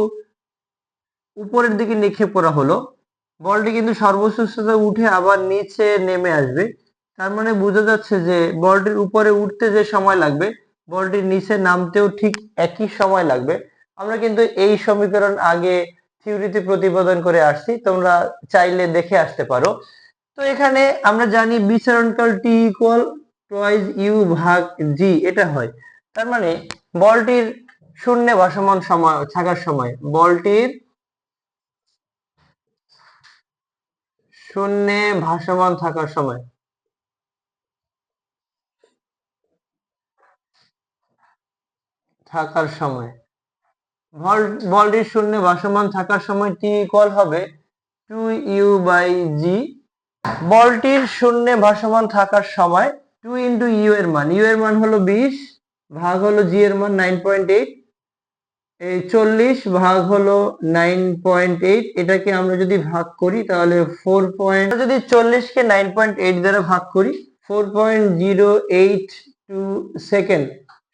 S1: উপরের দিকে নিক্ষেপ করা হলো, বলটি কিন্তু সর্বোচ্চ উচ্চতায় উঠে আবার নিচে নেমে আসবে, তার মানে বোঝা যাচ্ছে যে বলটির উপরে উঠতে যে সময় লাগবে বলটির নিচে নামতেও ঠিক একই সময় লাগবে। আমরা কিন্তু এই সমীকরণ আগে থিওরিতে প্রতিপাদন করে আসছি, তোমরা চাইলে দেখে আসতে পারো। তো এখানে আমরা জানি বিচরণকাল টি ইকুয়াল টুয়াইস ইউ ভাগ জি, এটা হয়। তার মানে বলটির শূন্যে ভাসমান সময় থাকার সময়, বলটির শূন্যে ভাসমান থাকার সময়, বলটির শূন্যে ভাসমান থাকার সময় টি ইকুয়াল হবে 2u বাই জি। বলটির শূন্যে ভাসমান থাকার সময় 2 ইন্টু ইউ এর মান, ইউ এর মান হলো 20 ভাগ হলো জি এর মান 9.8, এই 40 ভাগ হলো 9.8, এটাকে আমরা যদি ভাগ করি তাহলে 4 পয়েন্ট, যদি 40 কে 9.8 দ্বারা ভাগ করি 4.082 সেকেন্ড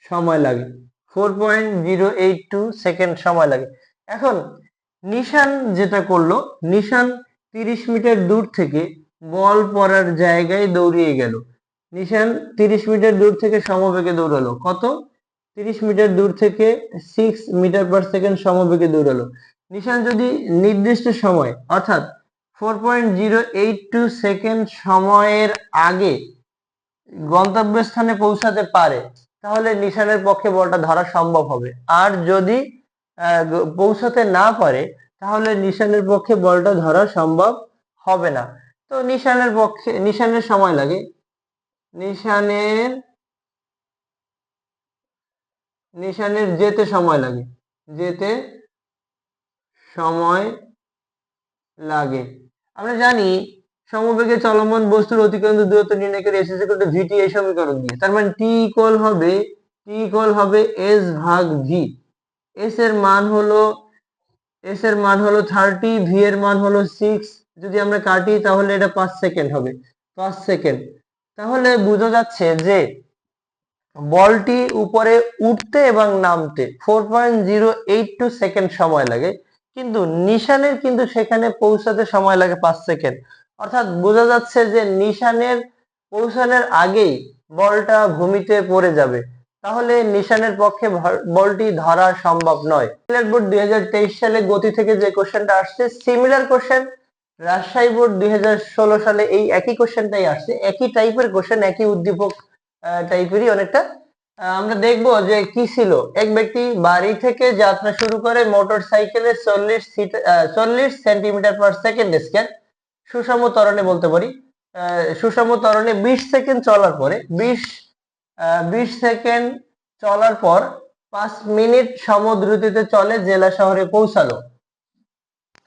S1: সময় লাগে, 4.082 সেকেন্ড সময় লাগে। এখন নিশান যেটা করলো, নিশান 30 মিটার দূর থেকে বল পড়ার জায়গায় দৌড়িয়ে গেল। নিশান 30 মিটার দূর থেকে সমবেগে দৌড়ালো, কত? 30 মিটার দূর থেকে 6 মিটার পার সেকেন্ড সমবেগে দৌড়ালো। নিশান যদি নির্দিষ্ট সময় অর্থাৎ 4.082 সেকেন্ড সময়ের আগে গন্তব্যস্থানে পৌঁছাতে পারে তাহলে নিশানের পক্ষে বলটা ধরা সম্ভব হবে, আর যদি পৌঁছাতে না পারে তাহলে নিশানের পক্ষে বলটা ধরা সম্ভব হবে না। তো নিশানের পক্ষে, নিশানের সময় লাগে, নিশানের যেতে সময় লাগে, যেতে সময় লাগে। আমরা জানি সমবেগে চলমান বস্তুর অতিক্রান্ত দূরত্ব নির্ণয় করে এস ইকুয়াল টু ভিটি এই সমীকরণ দিয়ে, তার মানে টি ইকুয়াল হবে এস ভাগ ভি। এস এর মান হলো এস এর মান হলো 30, ভি এর মান হলো 6, যদি আমরা কাটি তাহলে এটা 5 সেকেন্ড হবে, 5 সেকেন্ড। তাহলে বোঝা যাচ্ছে যে বলটি উপরে উঠতে এবং নামতে 4.082 সেকেন্ড সময় লাগে, কিন্তু নিশানের কিন্তু সেখানে পৌঁছাতে সময় লাগে 5 সেকেন্ড। অর্থাৎ বোঝা যাচ্ছে যে নিশানের পৌঁছানোর আগেই বলটা ভূমিতে পড়ে যাবে, তাহলে নিশানের পক্ষে বলটি ধরা সম্ভব নয়। বোর্ড 2023 সালে গতি থেকে যে কোশ্চেনটা আসছে সিমিলার কোশ্চেন রাজশাহী বোর্ড 2016 সালে এই একই কোশ্চেনটাই আসছে, একই টাইপের কোশ্চেন, একই উদ্দীপক টাইপেরই অনেকটা। আমরা দেখব যে কি ছিল। এক ব্যক্তি বাড়ি থেকে যাত্রা শুরু করে মোটর সাইকেলে 40 সেন্টিমিটার পার সেকেন্ড স্কয়ার সুষম ত্বরণে বলতে পারি, সুষম ত্বরণে 20 সেকেন্ড চলার পরে 20 সেকেন্ড চলার পর 5 মিনিট সমদ্রুতিতে চলে জেলা শহরে পৌঁছালো।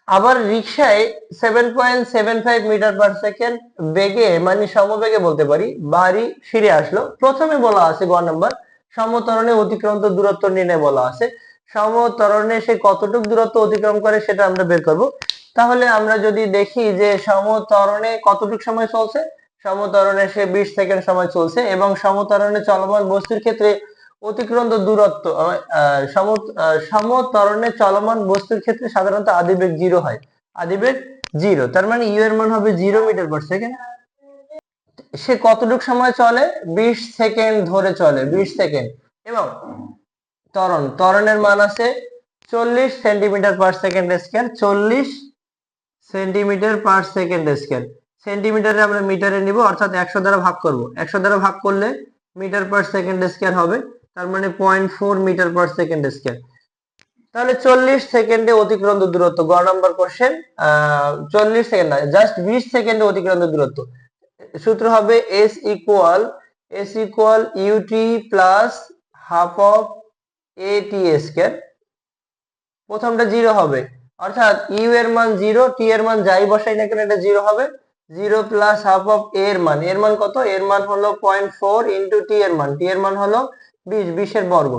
S1: আবার রিকশায় 7.75 মিটার পার সেকেন্ড বেগে মানে সমবেগে বলতে পারি বাড়ি ফিরে আসলো। প্রথমে বলা আছে গ নাম্বার সমত্বরণে অতিক্রান্ত দূরত্ব নির্ণয় বলা আছে, সমত্বরণে সে কতটুকু দূরত্ব অতিক্রম করে সেটা আমরা বের করব। তাহলে আমরা যদি দেখি যে সমত্বরণে কতটুকু সময় চলছে, সমত্বরণে সে 20 সেকেন্ড সময় চলছে এবং সমত্বরণে চলমান বস্তুর ক্ষেত্রে অতিক্রান্ত দূরত্ব সমত্বরণে চলমান বস্তুর ক্ষেত্রে সাধারণত আদিবেগ 0 হয়, আদিবেগ 0, তার মানে ইউ এর মান হবে 0 মিটার পার সেকেন্ড। সে কতটুকু সময় চলে, 20 সেকেন্ড ধরে চলে, 20 সেকেন্ড। এবং ত্বরণের মান আছে 40 centimetre per second square, 40 centimetre per second square. সেন্টিমিটারে আমরা মিটারে নিব, অর্থাৎ 100 দ্বারা ভাগ করব, 100 দ্বারা ভাগ করলে মিটার পার সেকেন্ড স্কয়ার হবে, তার মানে 0.4 মিটার পার সেকেন্ড স্কয়ার। তাহলে 40 সেকেন্ডে অতিক্রান্ত দূরত্ব, গ নাম্বার কোশ্চেন 40 সেকেন্ড না, জাস্ট 20 সেকেন্ডে অতিক্রান্ত দূরত্ব। সূত্র হবে S equal U T plus half of A T square. প্রথমটা 0 হবে, অর্থাৎ ইউ এর মান 0, টি এর মান যাই বসাই না কেন এটা 0 হবে। 0 প্লাস হাফ অফ এর মান, এর মান কত, এর মান হলো 0.4 ইন্টু টি এর মান, টি এর মান হলো 20, 20 এর বর্গ।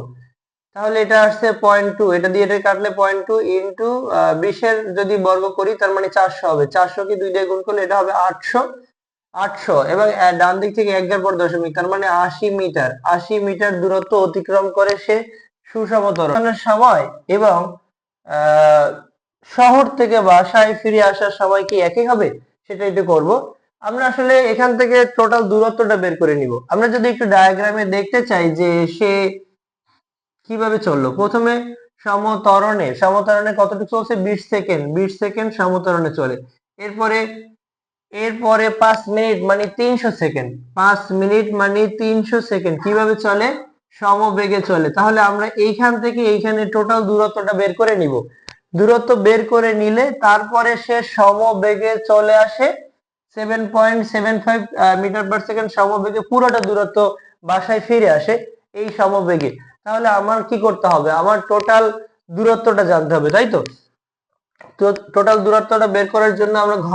S1: তাহলে এটা আসছে 0.2, এটা দিয়ে এটা কাটলে 0.2 ইন্টু 20 এর যদি বর্গ করি তার মানে 400 হবে, 400 কে 2 দিয়ে গুণ করলে এটা হবে 800, 800 এবং ডান দিক থেকে 1 পর দশমিক, তার মানে 80 মিটার, 80 মিটার দূরত্ব অতিক্রম করে সে সুষম ত্বরণের সময় এবং শহর থেকে বাসায় ফিরে আসার সময় কি একই হবে সেটা একটু করব। আমরা আসলে এখান থেকে টোটাল দূরত্বটা বের করে নিব। আমরা যদি একটু ডায়াগ্রামে দেখতে চাই যে সে কিভাবে চললো, প্রথমে সমত্বরণে কতটুকু চলছে, 20 সেকেন্ড, 20 সেকেন্ড সমত্বরণে চলে। এরপরে এরপরে 5 মিনিট মানে 300 সেকেন্ড, 5 মিনিট মানে 300 সেকেন্ড কিভাবে চলে, সমবেগে চলে। তাহলে আমরা এইখান থেকে এইখানে টোটাল দূরত্বটা বের করে নিব। দূরত্ব বের করে নিলে তারপরে সে সমবেগে চলে আসে 7.75 মিটার পার সেকেন্ড সমবেগে পুরোটা দূরত্ব বাসায় ফিরে আসে এই সমবেগে। তাহলে আমার কি করতে হবে, আমার টোটাল দূরত্বটা জানতে হবে, তাই তো। টোটাল দূরত্বটা বের করার জন্য আমরা ঘ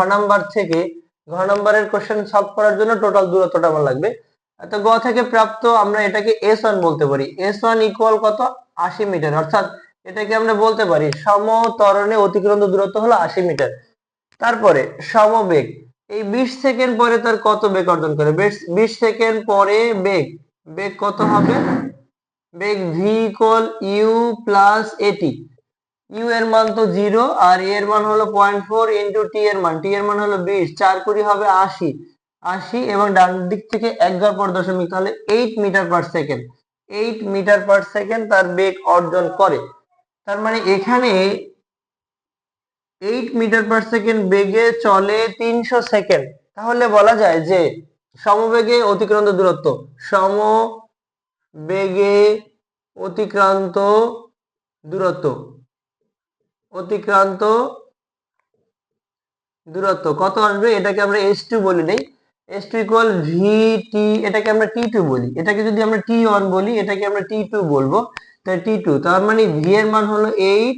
S1: নাম্বারের কোশ্চেন সলভ করার জন্য টোটাল দূরত্বটা আমার লাগবে। তো গ থেকে প্রাপ্ত আমরা এটাকে S1 বলতে পারি। S1 ইকুয়াল কত, 80 মিটার, অর্থাৎ এটাকে আমরা বলতে পারি সমত্বরণে অতিক্রান্ত দূরত্ব হলো 80 মিটার। তারপরে সমবেগ, এই 20 সেকেন্ড পরে তার কত বেগ অর্জন করে, 20 সেকেন্ড পরে বেগ কত হবে, বেগ v ইকুয়াল ইউ প্লাস এটি। ইউ এর মান তো 0 আর এর মান হলো 0.4 ইন্টু টি এর মান, টি এর মান হলো 20, 4 কুড়ি হবে 80, 80 এবং ডান দিক থেকে 1 পর দশমিক, তাহলে 8 metre per second, 8 metre per second তার বেগ অর্জন করে। তার মানে এখানে 8 মিটার পার সেকেন্ড বেগে চলে 300 সেকেন্ড। তাহলে বলা যায় যে সমবেগে অতিক্রান্ত দূরত্ব, সমবেগে অতিক্রান্ত দূরত্ব, অতিক্রান্ত দূরত্ব কত আসবে, এটাকে আমরা S2 বলি নেই, S2 ইকুয়াল VT, এটাকে আমরা T2 বলি, এটাকে যদি আমরা T1 বলি এটাকে আমরা T2 বলবো, তাই T2, তার মানে V এর মান হলো 8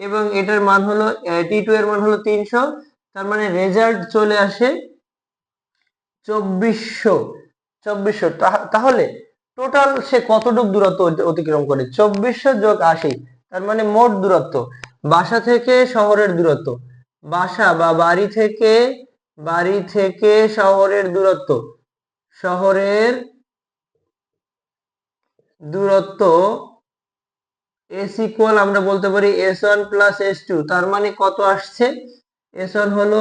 S1: এবং এটার মান হলো T2 এর মান হলো 300, তার মানে রেজাল্ট চলে আসে 2400। তাহলে টোটাল সে কতটুকু দূরত্ব অতিক্রম করে, 2400 যোগ 80, তার মানে মোট দূরত্ব বাসা থেকে শহরের দূরত্ব, বাসা বা বাড়ি থেকে শহরের দূরত্ব, শহরের দূরত্ব এস ইকুয়াল আমরা বলতে পারি S1 প্লাস S2। তার মানে কত আসছে? S1 হলো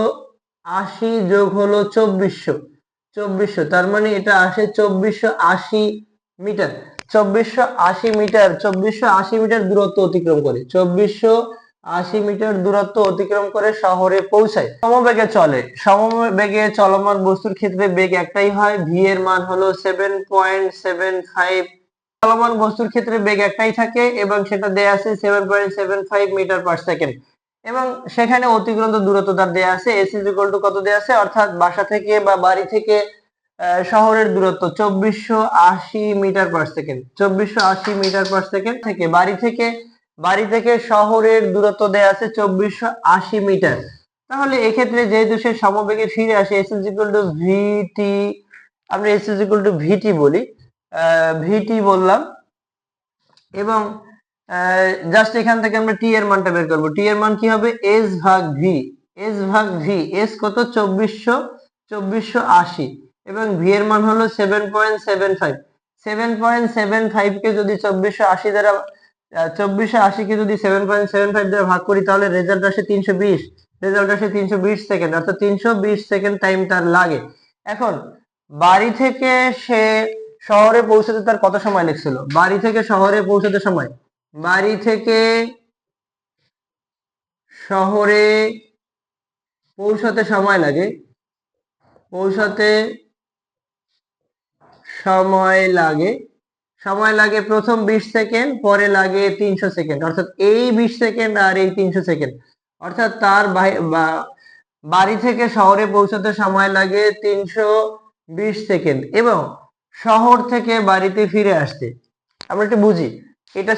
S1: 80 যোগ হলো 2400, তার মানে এটা আসে 2480 মিটার। 2480 মিটার দূরত্ব অতিক্রম করে, 2480 মিটার দূরত্ব অতিক্রম করে শহরে পৌঁছায়। সমবেগে চলে, সমবেগে চলমান বস্তুর ক্ষেত্রে বেগ একটাই হয়, ভি এর মান হলো 7.75। চলমান বস্তুর ক্ষেত্রে বেগ একটাই থাকে এবং সেটা দেয়া আছে 7.75 মিটার পার সেকেন্ড, এবং সেখানে অতিক্রান্ত দূরত্ব তার দেয়া আছে s ইজ ইকুয়াল টু কত দেয়া আছে, অর্থাৎ বাসা থেকে বা বাড়ি থেকে শহরের দূরত্ব 2480 metre per second. 2480 metre per second থেকে বাড়ি থেকে শহরের দূরত্ব দেয়া আছে 2480 মিটার। তাহলে এক্ষেত্রে যেহেতু সে সমবেগে ফিরে আসে, s ইজ ইকুয়াল টু ভিটি, আমরা s ইজ ইকুয়াল টু ভিটি বলি, ভিটি বললাম, এবং জাস্ট এখান থেকে আমরা টি এর মানটা বের করব। টি এর মান কি হবে? এস ভাগ ভি, এস কত? 2480, এবং ভি এর মান হলো 7.75। 7.75 কে যদি 2480 দ্বারা 2480 কে যদি 7.75 দ্বারা ভাগ করি, তাহলে রেজাল্ট আসে 320, রেজাল্ট আসে 320 সেকেন্ড, অর্থাৎ 320 সেকেন্ড টাইম তার লাগে। এখন বাড়ি থেকে সে শহরে পৌঁছাতে তার কত সময় লেগেছিল? বাড়ি থেকে শহরে পৌঁছাতে সময়, বাড়ি থেকে শহরে পৌঁছাতে সময় লাগে, পৌঁছাতে সময় লাগে প্রথম 20 সেকেন্ড, পরে লাগে 300 সেকেন্ড, অর্থাৎ এই 20 সেকেন্ড আর এই 300 সেকেন্ড, অর্থাৎ তার বাড়ি থেকে শহরে পৌঁছাতে সময় লাগে 320 সেকেন্ড, এবং শহর থেকে বাড়িতে ফিরে আসতে আমরা একটু বুঝি। এটা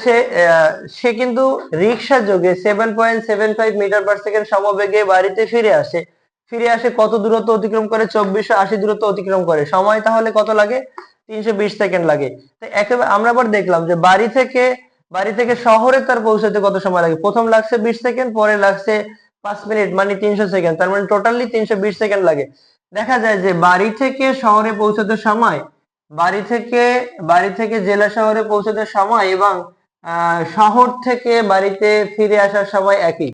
S1: সে কিন্তু রিক্সা যোগে 7.75 মিটার পার সেকেন্ড সমবেগে বাড়িতে ফিরে আসে কত দূরত্ব অতিক্রম করে? 2480 দূরত্ব অতিক্রম করে। সময় তাহলে কত লাগে? 320 সেকেন্ড লাগে। তো একেবারে আমরা আবার দেখলাম যে বাড়ি থেকে শহরে তার পৌঁছাতে কত সময় লাগে? প্রথম লাগছে 20 সেকেন্ড, পরে লাগছে 5 মিনিট, মানে 300 সেকেন্ড, তার মানে টোটালি 320 সেকেন্ড লাগে। দেখা যায় যে বাড়ি থেকে শহরে পৌঁছাতে সময়, বাড়ি থেকে জেলা শহরে পৌঁছাতে সময় এবং শহর থেকে বাড়িতে ফিরে আসার সময় একই।